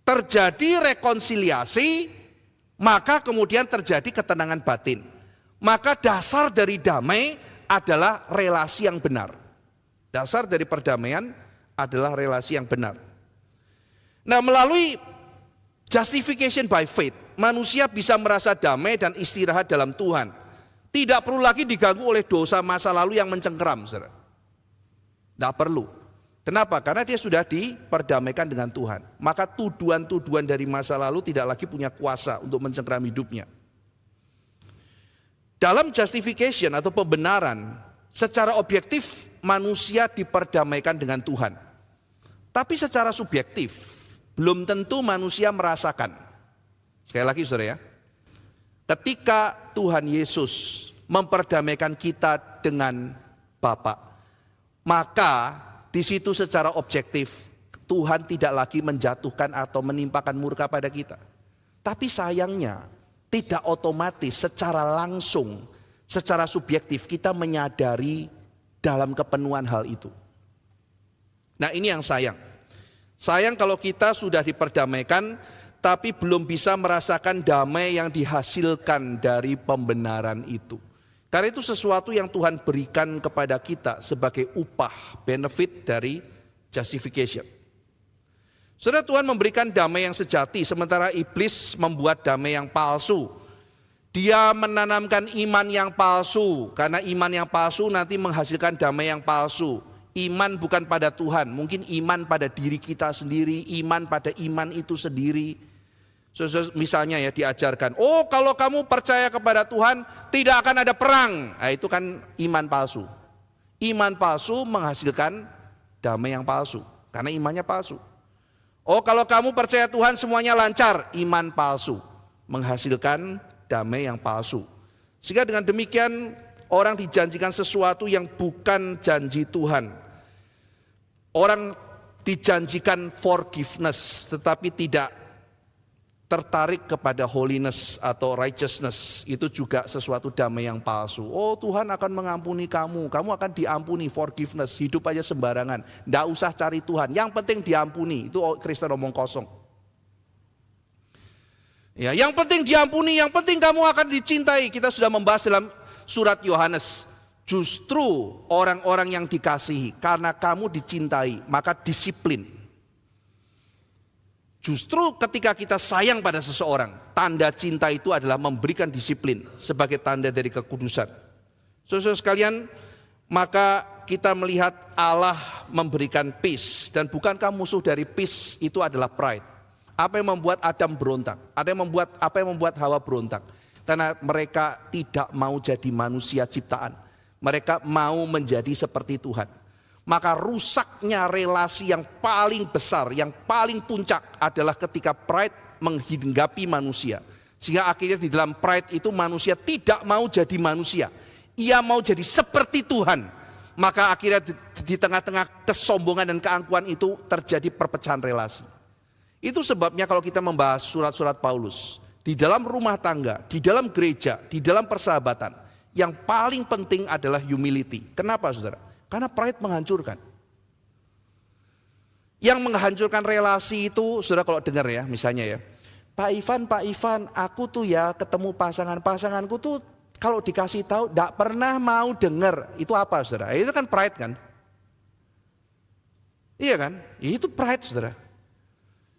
Terjadi rekonsiliasi, maka kemudian terjadi ketenangan batin. Maka dasar dari damai adalah relasi yang benar. Dasar dari perdamaian adalah relasi yang benar. Nah melalui justification by faith, manusia bisa merasa damai dan istirahat dalam Tuhan. Tidak perlu lagi diganggu oleh dosa masa lalu yang mencengkeram. Tidak perlu. Kenapa? Karena dia sudah diperdamaikan dengan Tuhan. Maka tuduhan-tuduhan dari masa lalu tidak lagi punya kuasa untuk mencengkeram hidupnya. Dalam justification atau pembenaran, secara objektif manusia diperdamaikan dengan Tuhan. Tapi secara subjektif, belum tentu manusia merasakan. Sekali lagi saudara ya. Ketika Tuhan Yesus memperdamaikan kita dengan Bapa, maka di situ secara objektif Tuhan tidak lagi menjatuhkan atau menimpakan murka pada kita. Tapi sayangnya tidak otomatis, secara langsung, secara subjektif kita menyadari dalam kepenuhan hal itu. Nah, ini yang sayang. Sayang kalau kita sudah diperdamaikan tapi belum bisa merasakan damai yang dihasilkan dari pembenaran itu. Karena itu sesuatu yang Tuhan berikan kepada kita sebagai upah, benefit dari justification. Saudara, Tuhan memberikan damai yang sejati, sementara iblis membuat damai yang palsu. Dia menanamkan iman yang palsu, karena iman yang palsu nanti menghasilkan damai yang palsu. Iman bukan pada Tuhan, mungkin iman pada diri kita sendiri, iman pada iman itu sendiri. Misalnya ya diajarkan, oh kalau kamu percaya kepada Tuhan tidak akan ada perang. Nah, itu kan iman palsu. Iman palsu menghasilkan damai yang palsu, karena imannya palsu. Oh kalau kamu percaya Tuhan semuanya lancar, iman palsu menghasilkan damai yang palsu. Sehingga dengan demikian orang dijanjikan sesuatu yang bukan janji Tuhan. Orang dijanjikan forgiveness tetapi tidak tertarik kepada holiness atau righteousness. Itu juga sesuatu damai yang palsu. Oh Tuhan akan mengampuni kamu, kamu akan diampuni, forgiveness, hidup aja sembarangan. Tidak usah cari Tuhan, yang penting diampuni. Itu Kristen omong kosong. Ya, yang penting diampuni, yang penting kamu akan dicintai. Kita sudah membahas dalam surat Yohanes. Justru orang-orang yang dikasihi, karena kamu dicintai, maka disiplin. Justru ketika kita sayang pada seseorang, tanda cinta itu adalah memberikan disiplin sebagai tanda dari kekudusan. Saudara sekalian, maka kita melihat Allah memberikan peace, dan bukankah musuh dari peace itu adalah pride? Apa yang membuat Adam berontak? Apa yang membuat Hawa berontak? Karena mereka tidak mau jadi manusia ciptaan. Mereka mau menjadi seperti Tuhan. Maka rusaknya relasi yang paling besar, yang paling puncak adalah ketika pride menghinggapi manusia. Sehingga akhirnya di dalam pride itu manusia tidak mau jadi manusia. Ia mau jadi seperti Tuhan. Maka akhirnya di tengah-tengah kesombongan dan keangkuhan itu terjadi perpecahan relasi. Itu sebabnya kalau kita membahas surat-surat Paulus, di dalam rumah tangga, di dalam gereja, di dalam persahabatan, yang paling penting adalah humility. Kenapa saudara? Karena pride menghancurkan. Yang menghancurkan relasi itu, saudara kalau dengar ya, misalnya ya, Pak Ivan, aku tuh ya ketemu pasanganku tuh kalau dikasih tahu tidak pernah mau dengar. Itu apa saudara? Itu kan pride kan? Iya kan? Itu pride saudara.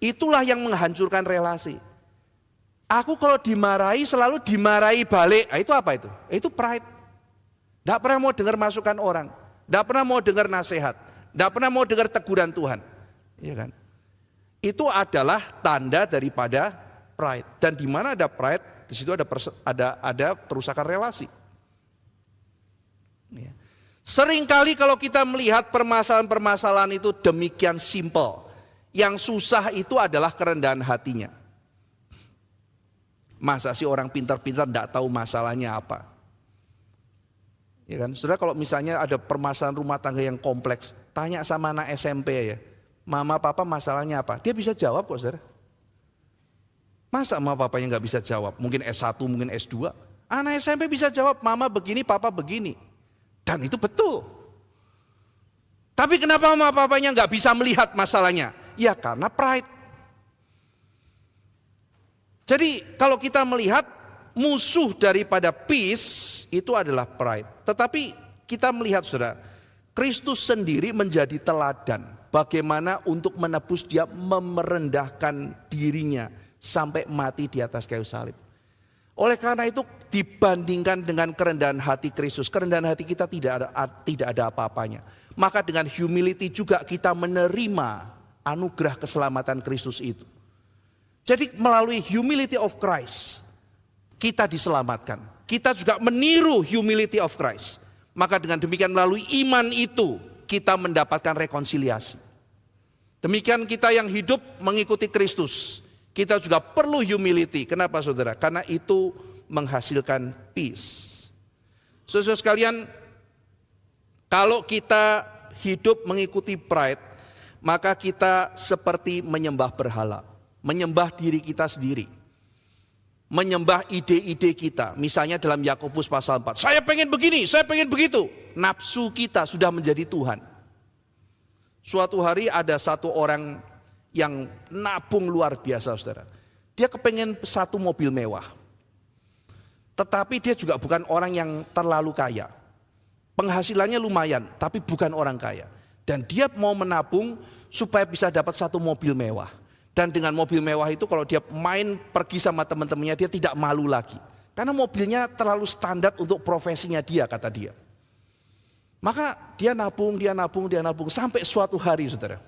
Itulah yang menghancurkan relasi. Aku kalau dimarahi selalu dimarahi balik. Itu apa itu? Itu pride. Tidak pernah mau dengar masukan orang. Tidak pernah mau dengar nasihat. Tidak pernah mau dengar teguran Tuhan. Iya kan? Itu adalah tanda daripada pride. Dan di mana ada pride, di situ ada kerusakan relasi. Ya. Seringkali kalau kita melihat permasalahan-permasalahan itu demikian simple. Yang susah itu adalah kerendahan hatinya. Masa sih orang pintar-pintar tidak tahu masalahnya apa? Ya kan, saudara kalau misalnya ada permasalahan rumah tangga yang kompleks, tanya sama anak SMP ya, mama papa masalahnya apa? Dia bisa jawab kok saudara. Masa mama papanya nggak bisa jawab? Mungkin S1, mungkin S2. Anak SMP bisa jawab, mama begini, papa begini. Dan itu betul. Tapi kenapa mama papanya nggak bisa melihat masalahnya? Ya karena pride. Jadi kalau kita melihat musuh daripada peace itu adalah pride. Tetapi kita melihat saudara, Kristus sendiri menjadi teladan. Bagaimana untuk menebus dia merendahkan dirinya sampai mati di atas kayu salib. Oleh karena itu dibandingkan dengan kerendahan hati Kristus, kerendahan hati kita tidak ada apa-apanya. Maka dengan humility juga kita menerima anugerah keselamatan Kristus itu. Jadi melalui humility of Christ kita diselamatkan. Kita juga meniru humility of Christ. Maka dengan demikian melalui iman itu kita mendapatkan rekonsiliasi. Demikian kita yang hidup mengikuti Kristus. Kita juga perlu humility. Kenapa saudara? Karena itu menghasilkan peace. Saudara sekalian, kalau kita hidup mengikuti pride, maka kita seperti menyembah berhala. Menyembah diri kita sendiri. menyembah ide-ide kita. Misalnya dalam Yakobus pasal 4, saya pengen begini, saya pengen begitu. Nafsu kita sudah menjadi Tuhan. Suatu hari ada satu orang yang nabung luar biasa, saudara. Dia kepengen satu mobil mewah. Tetapi dia juga bukan orang yang terlalu kaya. Penghasilannya lumayan, tapi bukan orang kaya. Dan dia mau menabung supaya bisa dapat satu mobil mewah. Dan dengan mobil mewah itu kalau dia main pergi sama teman-temannya, dia tidak malu lagi. Karena mobilnya terlalu standar untuk profesinya dia, kata dia. Maka dia nabung, sampai suatu hari, saudara.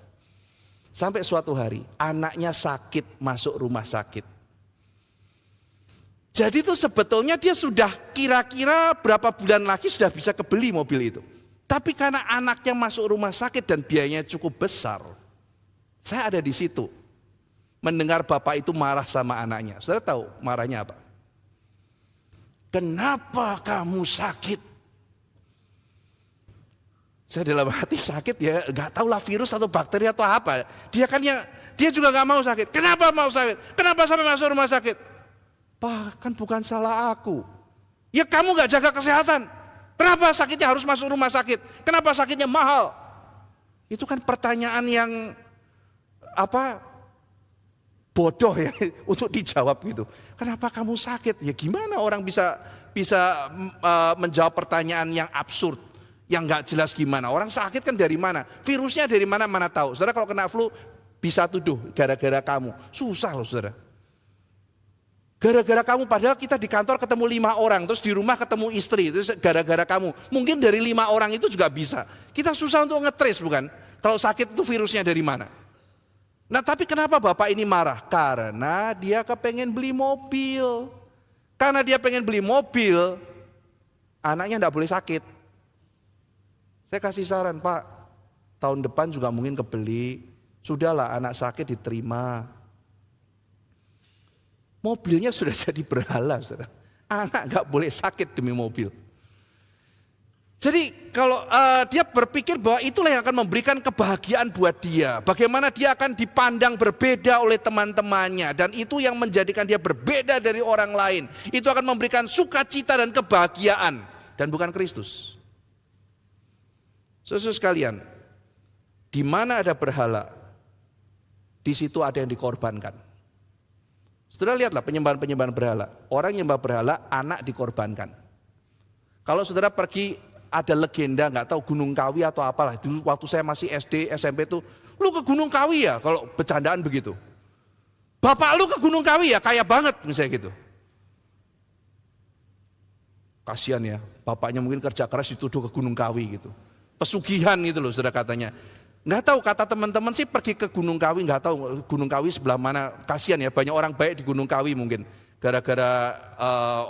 Sampai suatu hari anaknya sakit, masuk rumah sakit. Jadi itu sebetulnya dia sudah kira-kira berapa bulan lagi sudah bisa kebeli mobil itu. Tapi karena anaknya masuk rumah sakit dan biayanya cukup besar, saya ada di situ. Mendengar bapak itu marah sama anaknya. Saudara tahu marahnya apa? Kenapa kamu sakit? Saya dalam hati sakit ya, nggak tahu lah virus atau bakteri atau apa. Dia juga nggak mau sakit. Kenapa mau sakit? Kenapa sampai masuk rumah sakit? Pak, kan bukan salah aku. Ya kamu nggak jaga kesehatan. Kenapa sakitnya harus masuk rumah sakit? Kenapa sakitnya mahal? Itu kan pertanyaan yang bodoh ya untuk dijawab gitu. Kenapa kamu sakit? Ya gimana orang bisa menjawab pertanyaan yang absurd, yang nggak jelas gimana. Orang sakit kan dari mana? Virusnya dari mana tahu. Saudara kalau kena flu bisa tuduh gara-gara kamu. Susah loh saudara. Gara-gara kamu, padahal kita di kantor ketemu 5 orang, terus di rumah ketemu istri, terus gara-gara kamu. Mungkin dari 5 orang itu juga bisa. Kita susah untuk ngetrace bukan? Kalau sakit itu virusnya dari mana? Nah tapi kenapa bapak ini marah? Karena dia kepengen beli mobil. Karena dia pengen beli mobil, anaknya enggak boleh sakit. Saya kasih saran, Pak, tahun depan juga mungkin kebeli. Sudahlah anak sakit diterima. Mobilnya sudah jadi berhala, saudara. Anak nggak boleh sakit demi mobil. Jadi kalau dia berpikir bahwa itulah yang akan memberikan kebahagiaan buat dia. Bagaimana dia akan dipandang berbeda oleh teman-temannya. Dan itu yang menjadikan dia berbeda dari orang lain. Itu akan memberikan sukacita dan kebahagiaan. Dan bukan Kristus. Saudara sekalian, di mana ada berhala, di situ ada yang dikorbankan. Saudara lihatlah penyembahan berhala. Orang nyembah berhala, anak dikorbankan. Kalau saudara pergi ada legenda, nggak tahu Gunung Kawi atau apalah. Dulu waktu saya masih SD, SMP tuh, lu ke Gunung Kawi ya? Kalau bercandaan begitu. Bapak lu ke Gunung Kawi ya? Kaya banget misalnya gitu. Kasihan ya, bapaknya mungkin kerja keras dituduh ke Gunung Kawi gitu. Pesugihan gitu loh saudara katanya. Nggak tahu, kata teman-teman sih pergi ke Gunung Kawi, nggak tahu Gunung Kawi sebelah mana. Kasihan ya, banyak orang baik di Gunung Kawi mungkin. Gara-gara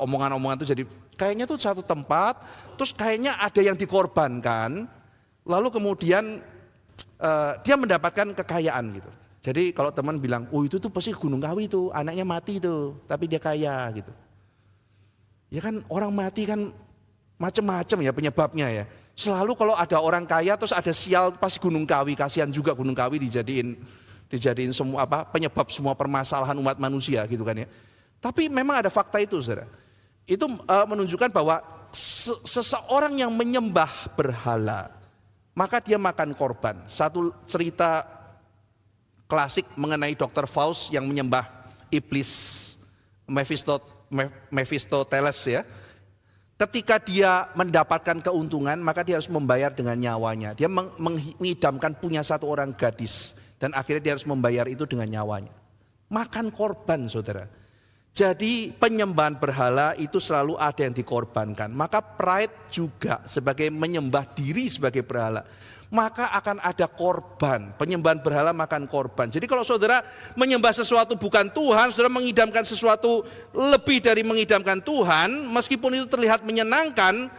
omongan-omongan itu jadi, kayaknya tuh satu tempat, terus kayaknya ada yang dikorbankan, lalu kemudian dia mendapatkan kekayaan gitu. Jadi kalau teman bilang, oh itu tuh pasti Gunung Kawi tuh, anaknya mati tuh, tapi dia kaya gitu. Ya kan orang mati kan macam-macam ya penyebabnya ya. Selalu kalau ada orang kaya terus ada sial pasti Gunung Kawi, kasihan juga Gunung Kawi dijadiin semua penyebab semua permasalahan umat manusia gitu kan ya. Tapi memang ada fakta itu saudara. Itu menunjukkan bahwa seseorang yang menyembah berhala maka dia makan korban. Satu cerita klasik mengenai Dr. Faust yang menyembah iblis Mephistopheles ya. Ketika dia mendapatkan keuntungan, maka dia harus membayar dengan nyawanya. Dia mengidamkan punya satu orang gadis. Dan akhirnya dia harus membayar itu dengan nyawanya. Makan korban saudara. Jadi penyembahan berhala itu selalu ada yang dikorbankan. Maka pride juga sebagai menyembah diri sebagai berhala. Maka akan ada korban, penyembahan berhala makan korban. Jadi kalau saudara menyembah sesuatu bukan Tuhan, saudara mengidamkan sesuatu lebih dari mengidamkan Tuhan, meskipun itu terlihat menyenangkan,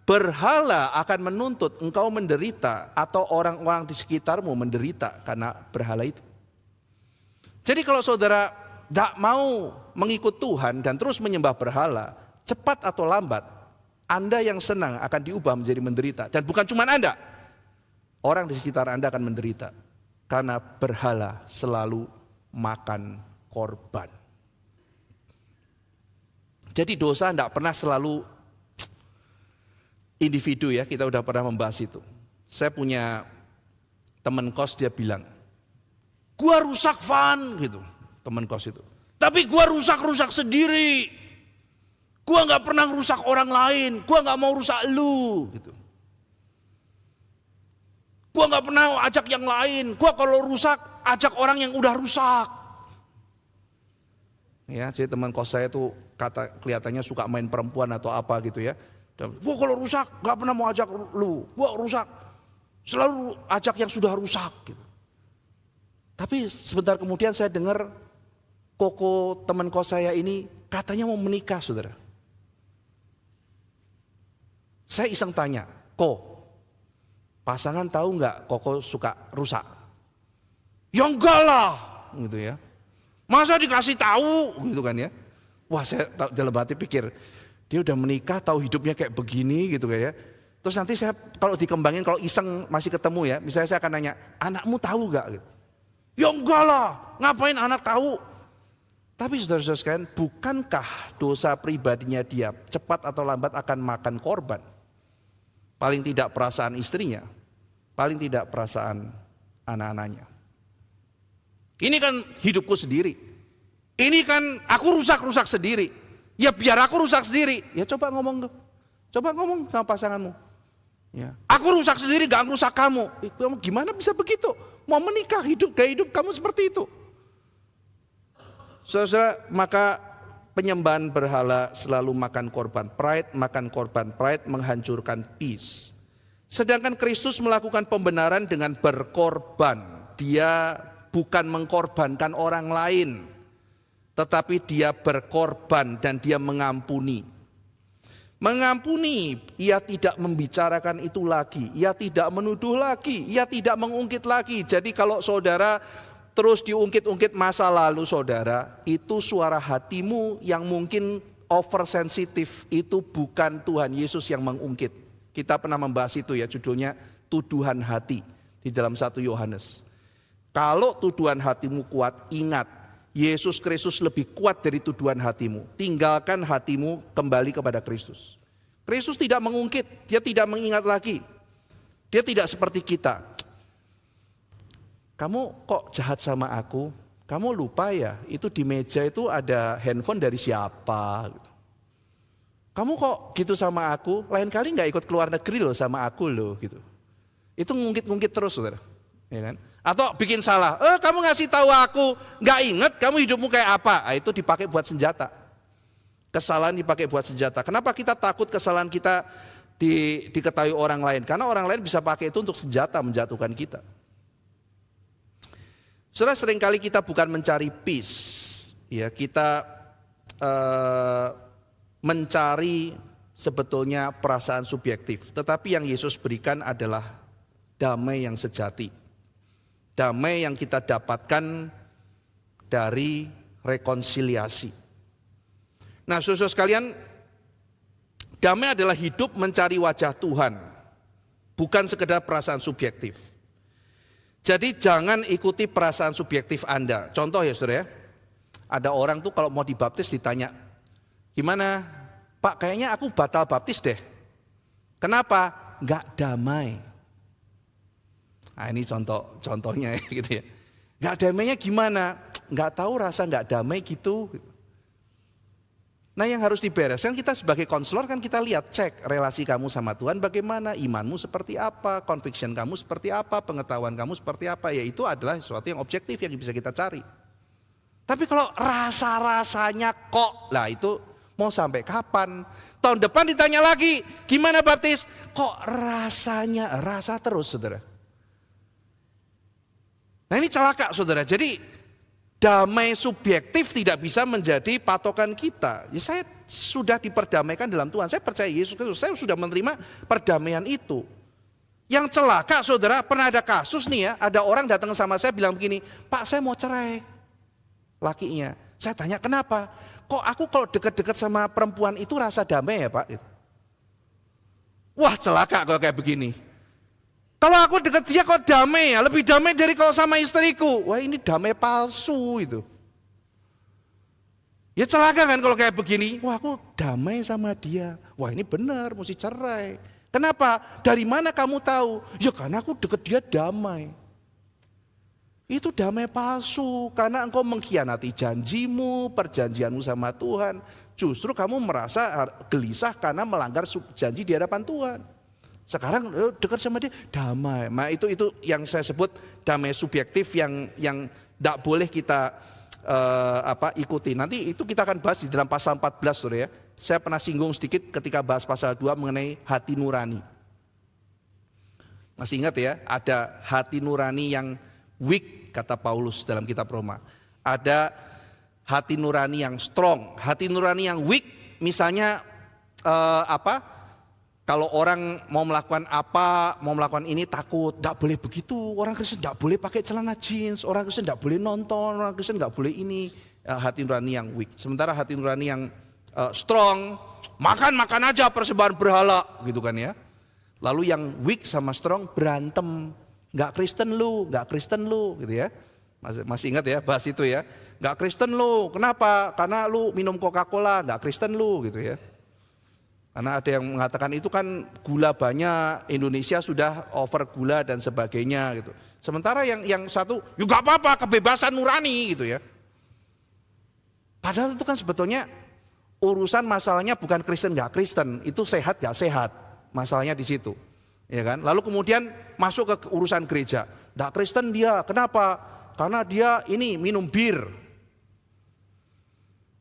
berhala akan menuntut engkau menderita atau orang-orang di sekitarmu menderita karena berhala itu. Jadi kalau saudara tidak mau mengikut Tuhan dan terus menyembah berhala, cepat atau lambat Anda yang senang akan diubah menjadi menderita. Dan bukan cuma Anda. Orang di sekitar Anda akan menderita karena berhala selalu makan korban. Jadi dosa tidak pernah selalu individu ya, kita udah pernah membahas itu. Saya punya teman kos, dia bilang, gua rusak Van gitu, teman kos itu. Tapi gua rusak sendiri. Gua nggak pernah rusak orang lain, gua nggak mau rusak lu gitu. Gua nggak pernah ajak yang lain, gua kalau rusak ajak orang yang udah rusak. Ya, jadi teman kos saya tuh kelihatannya suka main perempuan atau apa gitu ya. Dan gua kalau rusak nggak pernah mau ajak lu, gua rusak selalu ajak yang sudah rusak gitu. Tapi sebentar kemudian saya dengar koko teman kos saya ini katanya mau menikah, saudara. Saya iseng tanya, pasangan tahu nggak koko suka rusak? Ya enggak lah, gitu ya. Masa dikasih tahu, gitu kan ya? Wah, saya dalam hati pikir, dia udah menikah, tahu hidupnya kayak begini, gitu kan ya. Terus nanti saya kalau dikembangin, kalau iseng masih ketemu ya, misalnya saya akan nanya, anakmu tahu nggak? Gitu. Ya enggak lah, ngapain anak tahu? Tapi saudara-saudara sekalian, bukankah dosa pribadinya dia cepat atau lambat akan makan korban? Paling tidak perasaan istrinya, paling tidak perasaan anak-anaknya. Ini kan hidupku sendiri. Ini kan aku rusak sendiri. Ya biar aku rusak sendiri. Ya coba ngomong sama pasanganmu. Ya, aku rusak sendiri, gak ngerusak kamu. Gimana bisa begitu? Mau menikah, gaya hidup kamu seperti itu. Saudara, maka penyembahan berhala selalu makan korban pride, menghancurkan peace. Sedangkan Kristus melakukan pembenaran dengan berkorban. Dia bukan mengkorbankan orang lain, tetapi dia berkorban dan dia mengampuni. Mengampuni, ia tidak membicarakan itu lagi, ia tidak menuduh lagi, ia tidak mengungkit lagi. Jadi kalau saudara terus diungkit-ungkit masa lalu saudara, itu suara hatimu yang mungkin oversensitif, itu bukan Tuhan Yesus yang mengungkit. Kita pernah membahas itu ya, judulnya tuduhan hati di dalam 1 Yohanes. Kalau tuduhan hatimu kuat, ingat Yesus Kristus lebih kuat dari tuduhan hatimu. Tinggalkan hatimu kembali kepada Kristus. Kristus tidak mengungkit, dia tidak mengingat lagi. Dia tidak seperti kita. Kamu kok jahat sama aku? Kamu lupa ya, itu di meja itu ada handphone dari siapa? Kamu kok gitu sama aku? Lain kali nggak ikut keluar negeri loh sama aku loh gitu. Itu ngungkit-ngungkit terus, saudara. Ya kan? Atau bikin salah, kamu ngasih tahu aku, nggak inget kamu hidupmu kayak apa? Nah, itu dipakai buat senjata. Kesalahan dipakai buat senjata. Kenapa kita takut kesalahan kita diketahui orang lain? Karena orang lain bisa pakai itu untuk senjata menjatuhkan kita. Saudara, seringkali kita bukan mencari peace, ya kita mencari sebetulnya perasaan subjektif. Tetapi yang Yesus berikan adalah damai yang sejati. Damai yang kita dapatkan dari rekonsiliasi. Nah, saudara sekalian, damai adalah hidup mencari wajah Tuhan, bukan sekedar perasaan subjektif. Jadi jangan ikuti perasaan subjektif Anda. Contoh ya saudara ya, ada orang tuh kalau mau dibaptis ditanya, gimana Pak, kayaknya aku batal baptis deh. Kenapa? Nggak damai. Nah ini contohnya gitu ya. Nggak damainya gimana? Nggak tahu, rasa nggak damai gitu. Nah yang harus dibereskan, kita sebagai konselor kan kita lihat, cek relasi kamu sama Tuhan bagaimana, imanmu seperti apa, conviction kamu seperti apa, pengetahuan kamu seperti apa. Ya itu adalah sesuatu yang objektif yang bisa kita cari. Tapi kalau rasa-rasanya kok, lah itu mau sampai kapan? Tahun depan ditanya lagi, gimana baptis? Kok rasanya, rasa terus saudara. Nah ini celaka saudara, jadi damai subjektif tidak bisa menjadi patokan kita. Ya, saya sudah diperdamaikan dalam Tuhan, saya percaya Yesus Kristus, saya sudah menerima perdamaian itu. Yang celaka saudara, pernah ada kasus nih ya, ada orang datang sama saya bilang begini, Pak saya mau cerai. Lakinya, saya tanya kenapa? Kok aku kalau dekat-dekat sama perempuan itu rasa damai ya Pak? Wah celaka kalau kayak begini. Kalau aku dekat dia kok damai ya, lebih damai dari kalau sama istriku. Wah ini damai palsu itu. Ya celaka kan kalau kayak begini. Wah, aku damai sama dia. Wah, ini benar, mesti cerai. Kenapa? Dari mana kamu tahu? Ya karena aku deket dia damai. Itu damai palsu karena engkau mengkhianati janjimu, perjanjianmu sama Tuhan. Justru kamu merasa gelisah karena melanggar janji di hadapan Tuhan. Sekarang dekat sama dia damai. Nah, itu yang saya sebut damai subjektif yang tidak boleh kita ikuti. Nanti itu kita akan bahas di dalam pasal 14, Saudara ya. Saya pernah singgung sedikit ketika bahas pasal 2 mengenai hati nurani. Masih ingat ya, ada hati nurani yang weak kata Paulus dalam kitab Roma. Ada hati nurani yang strong, hati nurani yang weak. Misalnya kalau orang mau melakukan mau melakukan ini takut, tidak boleh begitu. Orang Kristen tidak boleh pakai celana jeans, orang Kristen tidak boleh nonton, orang Kristen tidak boleh ini. Hati nurani yang weak. Sementara hati nurani yang strong, makan aja persembahan berhala, gitu kan ya. Lalu yang weak sama strong berantem, nggak Kristen lu, gitu ya. Masih ingat ya bahas itu ya. Nggak Kristen lu, kenapa? Karena lu minum Coca-Cola, nggak Kristen lu, gitu ya. Karena ada yang mengatakan itu kan gula banyak, Indonesia sudah over gula dan sebagainya gitu. Sementara yang satu, ya gak apa-apa, kebebasan nurani gitu ya. Padahal itu kan sebetulnya urusan masalahnya bukan Kristen gak Kristen, itu sehat gak sehat, masalahnya di situ. Ya kan? Lalu kemudian masuk ke urusan gereja, gak Kristen dia, kenapa? Karena dia ini minum bir.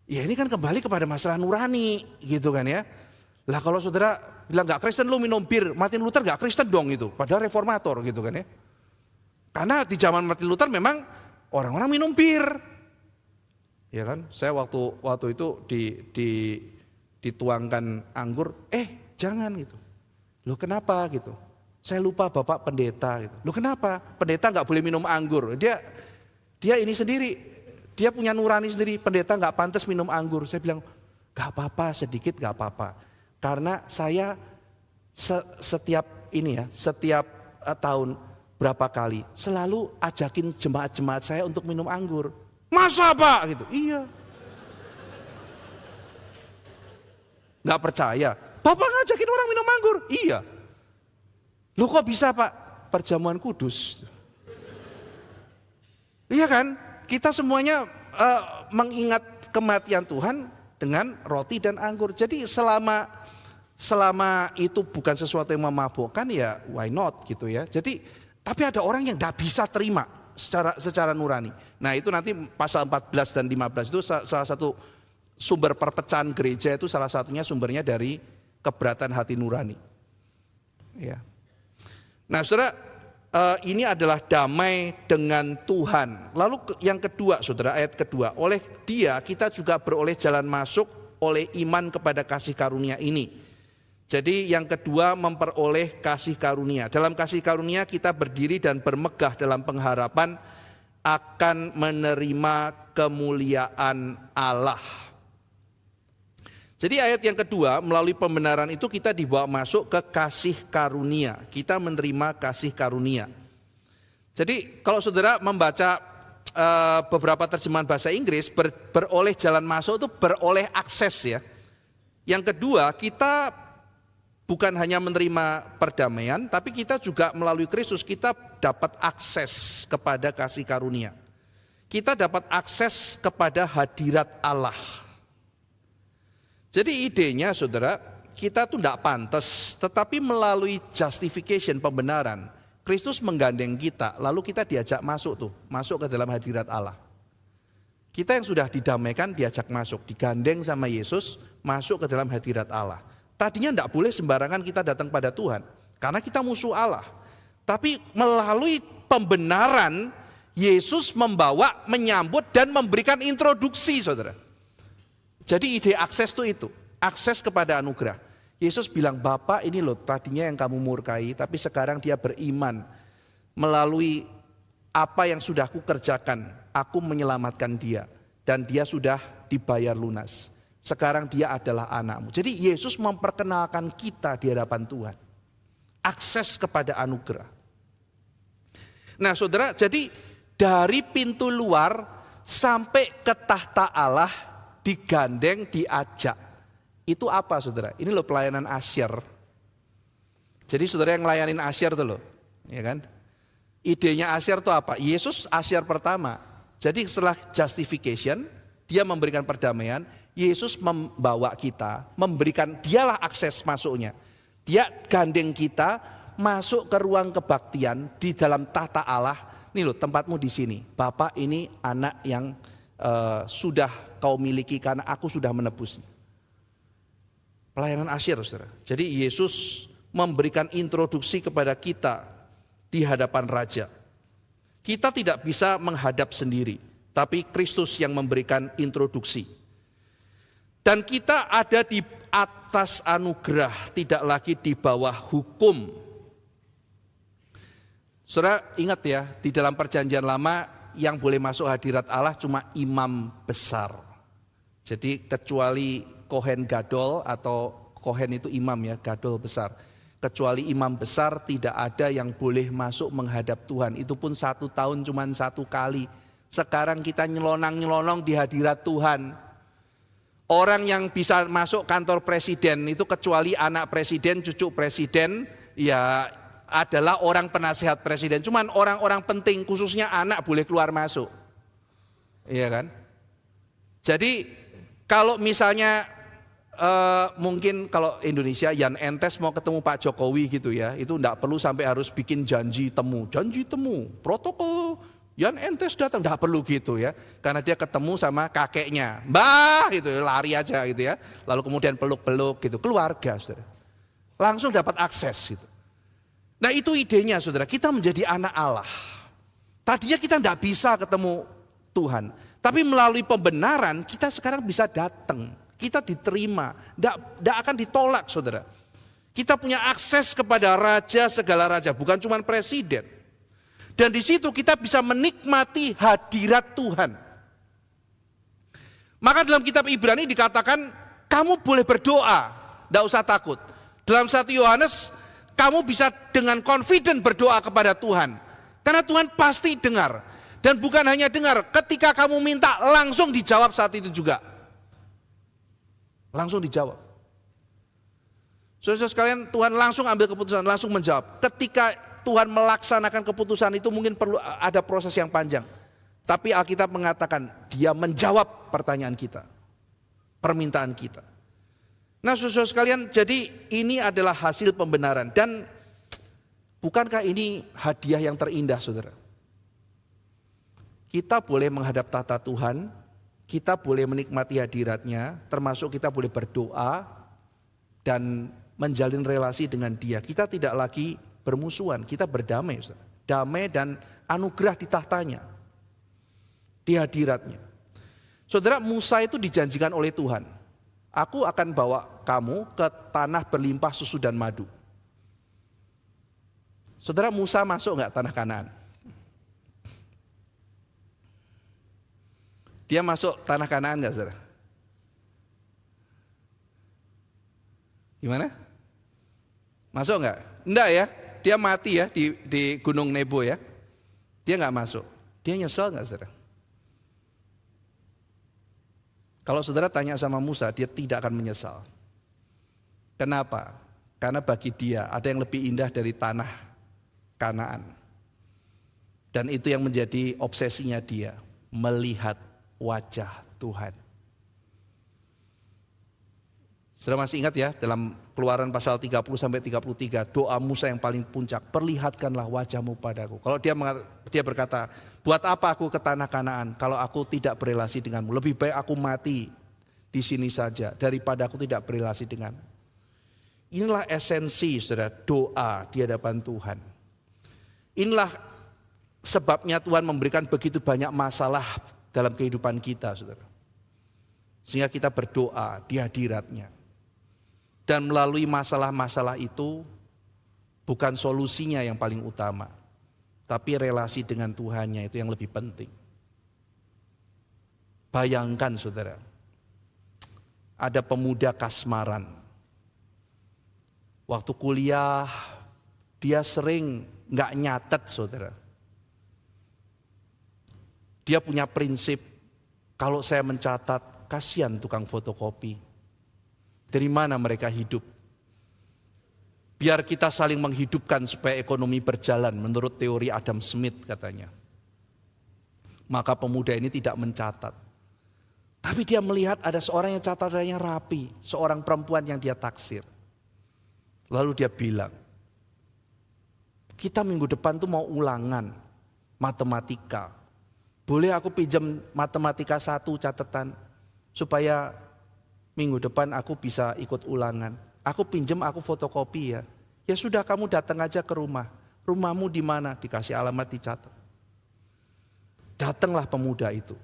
Ya ini kan kembali kepada masalah nurani gitu kan ya. Lah kalau saudara bilang gak Kristen lu minum bir, Martin Luther gak Kristen dong itu, padahal reformator gitu kan ya. Karena di zaman Martin Luther memang orang-orang minum bir. Ya kan, saya waktu itu dituangkan anggur, jangan gitu. Loh kenapa gitu? Saya lupa Bapak pendeta gitu. Loh kenapa? Pendeta gak boleh minum anggur. Dia ini sendiri, dia punya nurani sendiri, pendeta gak pantas minum anggur. Saya bilang, gak apa-apa, sedikit gak apa-apa. Karena saya setiap tahun berapa kali selalu ajakin jemaat-jemaat saya untuk minum anggur. Masa Pak? Gitu. Iya. Nggak percaya? Bapak ngajakin orang minum anggur? Iya. Loh kok bisa Pak? Perjamuan kudus. Iya kan? Kita semuanya mengingat kematian Tuhan dengan roti dan anggur. Jadi selama itu bukan sesuatu yang memabukkan ya why not gitu ya. Jadi tapi ada orang yang tidak bisa terima secara nurani. Nah itu nanti pasal 14 dan 15 itu salah satu sumber perpecahan gereja, itu salah satunya sumbernya dari keberatan hati nurani. Ya. Nah saudara, ini adalah damai dengan Tuhan. Lalu yang kedua saudara, ayat kedua, oleh dia kita juga beroleh jalan masuk oleh iman kepada kasih karunia ini. Jadi yang kedua memperoleh kasih karunia. Dalam kasih karunia kita berdiri dan bermegah dalam pengharapan akan menerima kemuliaan Allah. Jadi ayat yang kedua, melalui pembenaran itu kita dibawa masuk ke kasih karunia. Kita menerima kasih karunia. Jadi kalau saudara membaca beberapa terjemahan bahasa Inggris, beroleh jalan masuk itu beroleh akses ya. Yang kedua, kita bukan hanya menerima perdamaian, tapi kita juga melalui Kristus kita dapat akses kepada kasih karunia. Kita dapat akses kepada hadirat Allah. Jadi idenya saudara, kita tuh tidak pantas, tetapi melalui justification, pembenaran, Kristus menggandeng kita, lalu kita diajak masuk ke dalam hadirat Allah. Kita yang sudah didamaikan diajak masuk, digandeng sama Yesus, masuk ke dalam hadirat Allah. Tadinya tidak boleh sembarangan kita datang pada Tuhan, karena kita musuh Allah. Tapi melalui pembenaran, Yesus membawa, menyambut, dan memberikan introduksi saudara. Jadi ide akses itu, akses kepada anugerah. Yesus bilang, Bapak ini loh tadinya yang kamu murkai, tapi sekarang dia beriman. Melalui apa yang sudah aku kerjakan, aku menyelamatkan dia. Dan dia sudah dibayar lunas. Sekarang dia adalah anakmu. Jadi Yesus memperkenalkan kita di hadapan Tuhan. Akses kepada anugerah. Nah saudara, jadi dari pintu luar sampai ke tahta Allah digandeng, diajak. Itu apa saudara? Ini loh pelayanan asyir. Jadi saudara yang ngelayanin asyir itu loh, ya kan? Idenya asyir itu apa? Yesus asyir pertama. Jadi setelah justification, dia memberikan perdamaian, Yesus membawa kita, memberikan, dialah akses masuknya. Dia gandeng kita masuk ke ruang kebaktian di dalam tahta Allah. Nih loh tempatmu di sini. Bapak ini anak yang sudah kau miliki karena aku sudah menebusnya. Pelayanan asyir saudara. Jadi Yesus memberikan introduksi kepada kita di hadapan Raja. Kita tidak bisa menghadap sendiri, tapi Kristus yang memberikan introduksi. Dan kita ada di atas anugerah, tidak lagi di bawah hukum. Saudara ingat ya, di dalam perjanjian lama yang boleh masuk hadirat Allah cuma imam besar. Jadi kecuali Kohen Gadol atau Kohen itu imam ya, Gadol besar. Kecuali imam besar tidak ada yang boleh masuk menghadap Tuhan. Itu pun 1 tahun cuma 1 kali. Sekarang kita nyelonang-nyelonong di hadirat Tuhan. Orang yang bisa masuk kantor presiden itu kecuali anak presiden, cucu presiden, ya adalah orang penasehat presiden. Cuman orang-orang penting khususnya anak boleh keluar masuk. Iya kan? Jadi kalau misalnya mungkin kalau Indonesia Jan Entes mau ketemu Pak Jokowi gitu ya, itu enggak perlu sampai harus bikin janji temu, protokol Jan Entes datang, enggak perlu gitu ya, karena dia ketemu sama kakeknya, mbah gitu, lari aja gitu ya, lalu kemudian peluk-peluk gitu, keluarga saudara, langsung dapat akses gitu. Nah itu idenya saudara, kita menjadi anak Allah. Tadinya kita enggak bisa ketemu Tuhan, tapi melalui pembenaran kita sekarang bisa datang. Kita diterima, tidak akan ditolak saudara. Kita punya akses kepada raja segala raja, bukan cuma presiden. Dan di situ kita bisa menikmati hadirat Tuhan. Maka dalam kitab Ibrani dikatakan, kamu boleh berdoa, tidak usah takut. Dalam 1 Yohanes, kamu bisa dengan confident berdoa kepada Tuhan. Karena Tuhan pasti dengar. Dan bukan hanya dengar, ketika kamu minta langsung dijawab saat itu juga. Langsung dijawab. Saudara sekalian, Tuhan langsung ambil keputusan, langsung menjawab. Ketika Tuhan melaksanakan keputusan itu mungkin perlu ada proses yang panjang. Tapi Alkitab mengatakan dia menjawab pertanyaan kita, permintaan kita. Nah saudara sekalian, jadi ini adalah hasil pembenaran. Dan bukankah ini hadiah yang terindah saudara? Kita boleh menghadap tahta Tuhan, kita boleh menikmati hadiratnya, termasuk kita boleh berdoa dan menjalin relasi dengan dia. Kita tidak lagi bermusuhan, kita berdamai. Damai dan anugerah di tahtanya, di hadiratnya. Saudara, Musa itu dijanjikan oleh Tuhan, aku akan bawa kamu ke tanah berlimpah susu dan madu. Saudara, Musa masuk enggak tanah Kanaan? Dia masuk tanah Kanaan enggak saudara? Gimana? Masuk enggak? Enggak ya, dia mati ya di Gunung Nebo ya. Dia enggak masuk. Dia nyesel enggak saudara? Kalau saudara tanya sama Musa, dia tidak akan menyesal. Kenapa? Karena bagi dia ada yang lebih indah dari tanah Kanaan. Dan itu yang menjadi obsesinya dia, melihat wajah Tuhan. Saudara masih ingat ya dalam Keluaran pasal 30 sampai 33, doa Musa yang paling puncak, perlihatkanlah wajahmu padaku. Kalau dia berkata, buat apa aku ke tanah Kanaan kalau aku tidak berelasi denganmu? Lebih baik aku mati di sini saja daripada aku tidak berelasi denganmu. Inilah esensi saudara, doa di hadapan Tuhan. Inilah sebabnya Tuhan memberikan begitu banyak masalah dalam kehidupan kita, saudara. Sehingga kita berdoa di hadiratnya. Dan melalui masalah-masalah itu, bukan solusinya yang paling utama, tapi relasi dengan Tuhannya itu yang lebih penting. Bayangkan saudara, ada pemuda kasmaran. Waktu kuliah, dia sering gak nyatet saudara. Dia punya prinsip, kalau saya mencatat, kasihan tukang fotokopi. Dari mana mereka hidup? Biar kita saling menghidupkan supaya ekonomi berjalan menurut teori Adam Smith katanya. Maka pemuda ini tidak mencatat. Tapi dia melihat ada seorang yang catatannya rapi, seorang perempuan yang dia taksir. Lalu dia bilang, kita minggu depan tuh mau ulangan matematika. Boleh aku pinjam matematika 1 catatan supaya minggu depan aku bisa ikut ulangan. Aku pinjam, aku fotokopi ya. Ya sudah, kamu datang aja ke rumah. Rumahmu di mana? Dikasih alamat, dicatat. Datanglah pemuda itu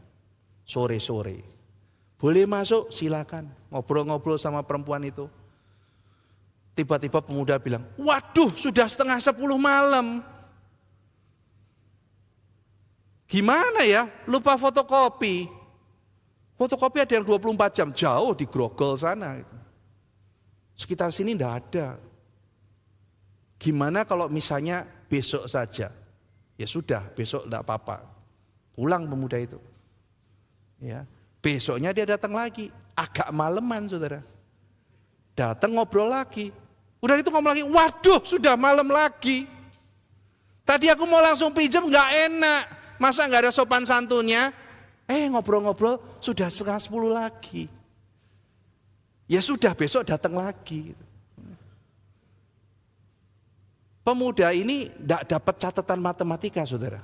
sore-sore. Boleh masuk? Silakan. Ngobrol-ngobrol sama perempuan itu. Tiba-tiba pemuda bilang, waduh sudah 9:30 malam. Gimana ya? Lupa fotokopi. Fotokopi ada yang 24 jam. Jauh di Grogol sana. Sekitar sini enggak ada. Gimana kalau misalnya besok saja? Ya sudah, besok enggak apa-apa. Pulang pemuda itu. Ya, besoknya dia datang lagi, agak maleman saudara. Datang ngobrol lagi. Udah itu ngomong lagi, waduh sudah malam lagi. Tadi aku mau langsung pinjam gak enak. Masa gak ada sopan santunnya? Ngobrol-ngobrol sudah 9:30 lagi. Ya sudah besok datang lagi. Pemuda ini gak dapat catatan matematika saudara.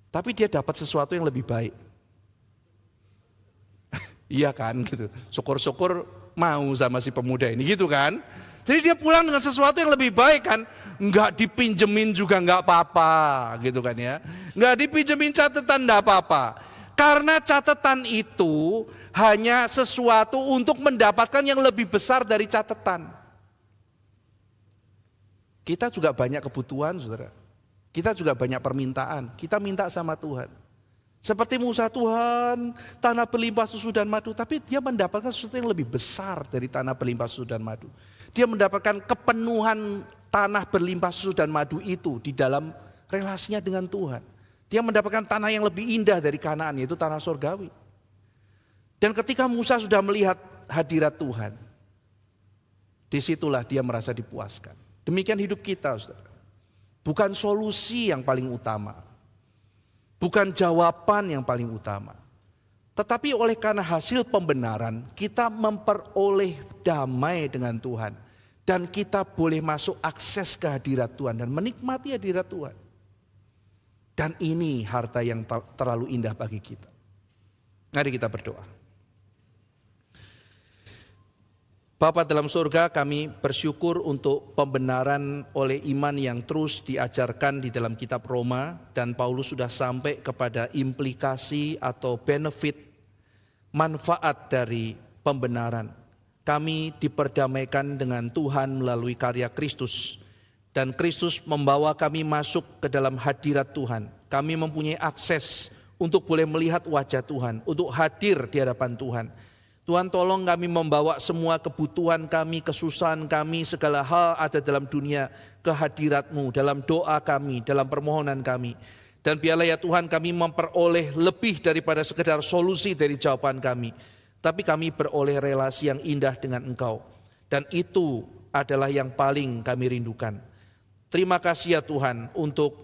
Tapi dia dapat sesuatu yang lebih baik. Iya kan gitu. Syukur-syukur mau sama si pemuda ini gitu kan. Jadi dia pulang dengan sesuatu yang lebih baik kan. Enggak dipinjemin juga enggak apa-apa gitu kan ya. Enggak dipinjemin catatan enggak apa-apa. Karena catatan itu hanya sesuatu untuk mendapatkan yang lebih besar dari catatan. Kita juga banyak kebutuhan saudara. Kita juga banyak permintaan. Kita minta sama Tuhan. Seperti Musa, Tuhan, tanah berlimpah susu dan madu. Tapi dia mendapatkan sesuatu yang lebih besar dari tanah berlimpah susu dan madu. Dia mendapatkan kepenuhan tanah berlimpah susu dan madu itu di dalam relasinya dengan Tuhan. Dia mendapatkan tanah yang lebih indah dari Kanaan, yaitu tanah surgawi. Dan ketika Musa sudah melihat hadirat Tuhan, disitulah dia merasa dipuaskan. Demikian hidup kita, saudara. Bukan solusi yang paling utama. Bukan jawaban yang paling utama. Tetapi oleh karena hasil pembenaran, kita memperoleh damai dengan Tuhan. Dan kita boleh masuk akses ke hadirat Tuhan dan menikmati hadirat Tuhan. Dan ini harta yang terlalu indah bagi kita. Mari kita berdoa. Bapa dalam surga, kami bersyukur untuk pembenaran oleh iman yang terus diajarkan di dalam kitab Roma, dan Paulus sudah sampai kepada implikasi atau benefit, manfaat dari pembenaran. Kami diperdamaikan dengan Tuhan melalui karya Kristus, dan Kristus membawa kami masuk ke dalam hadirat Tuhan. Kami mempunyai akses untuk boleh melihat wajah Tuhan, untuk hadir di hadapan Tuhan. Tuhan tolong kami membawa semua kebutuhan kami, kesusahan kami, segala hal ada dalam dunia ke hadirat-Mu, dalam doa kami, dalam permohonan kami. Dan biarlah ya Tuhan kami memperoleh lebih daripada sekedar solusi dari jawaban kami. Tapi kami beroleh relasi yang indah dengan Engkau. Dan itu adalah yang paling kami rindukan. Terima kasih ya Tuhan untuk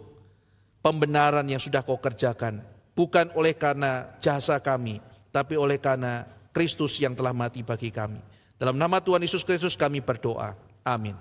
pembenaran yang sudah Kau kerjakan. Bukan oleh karena jasa kami, tapi oleh karena Kristus yang telah mati bagi kami. Dalam nama Tuhan Yesus Kristus kami berdoa. Amin.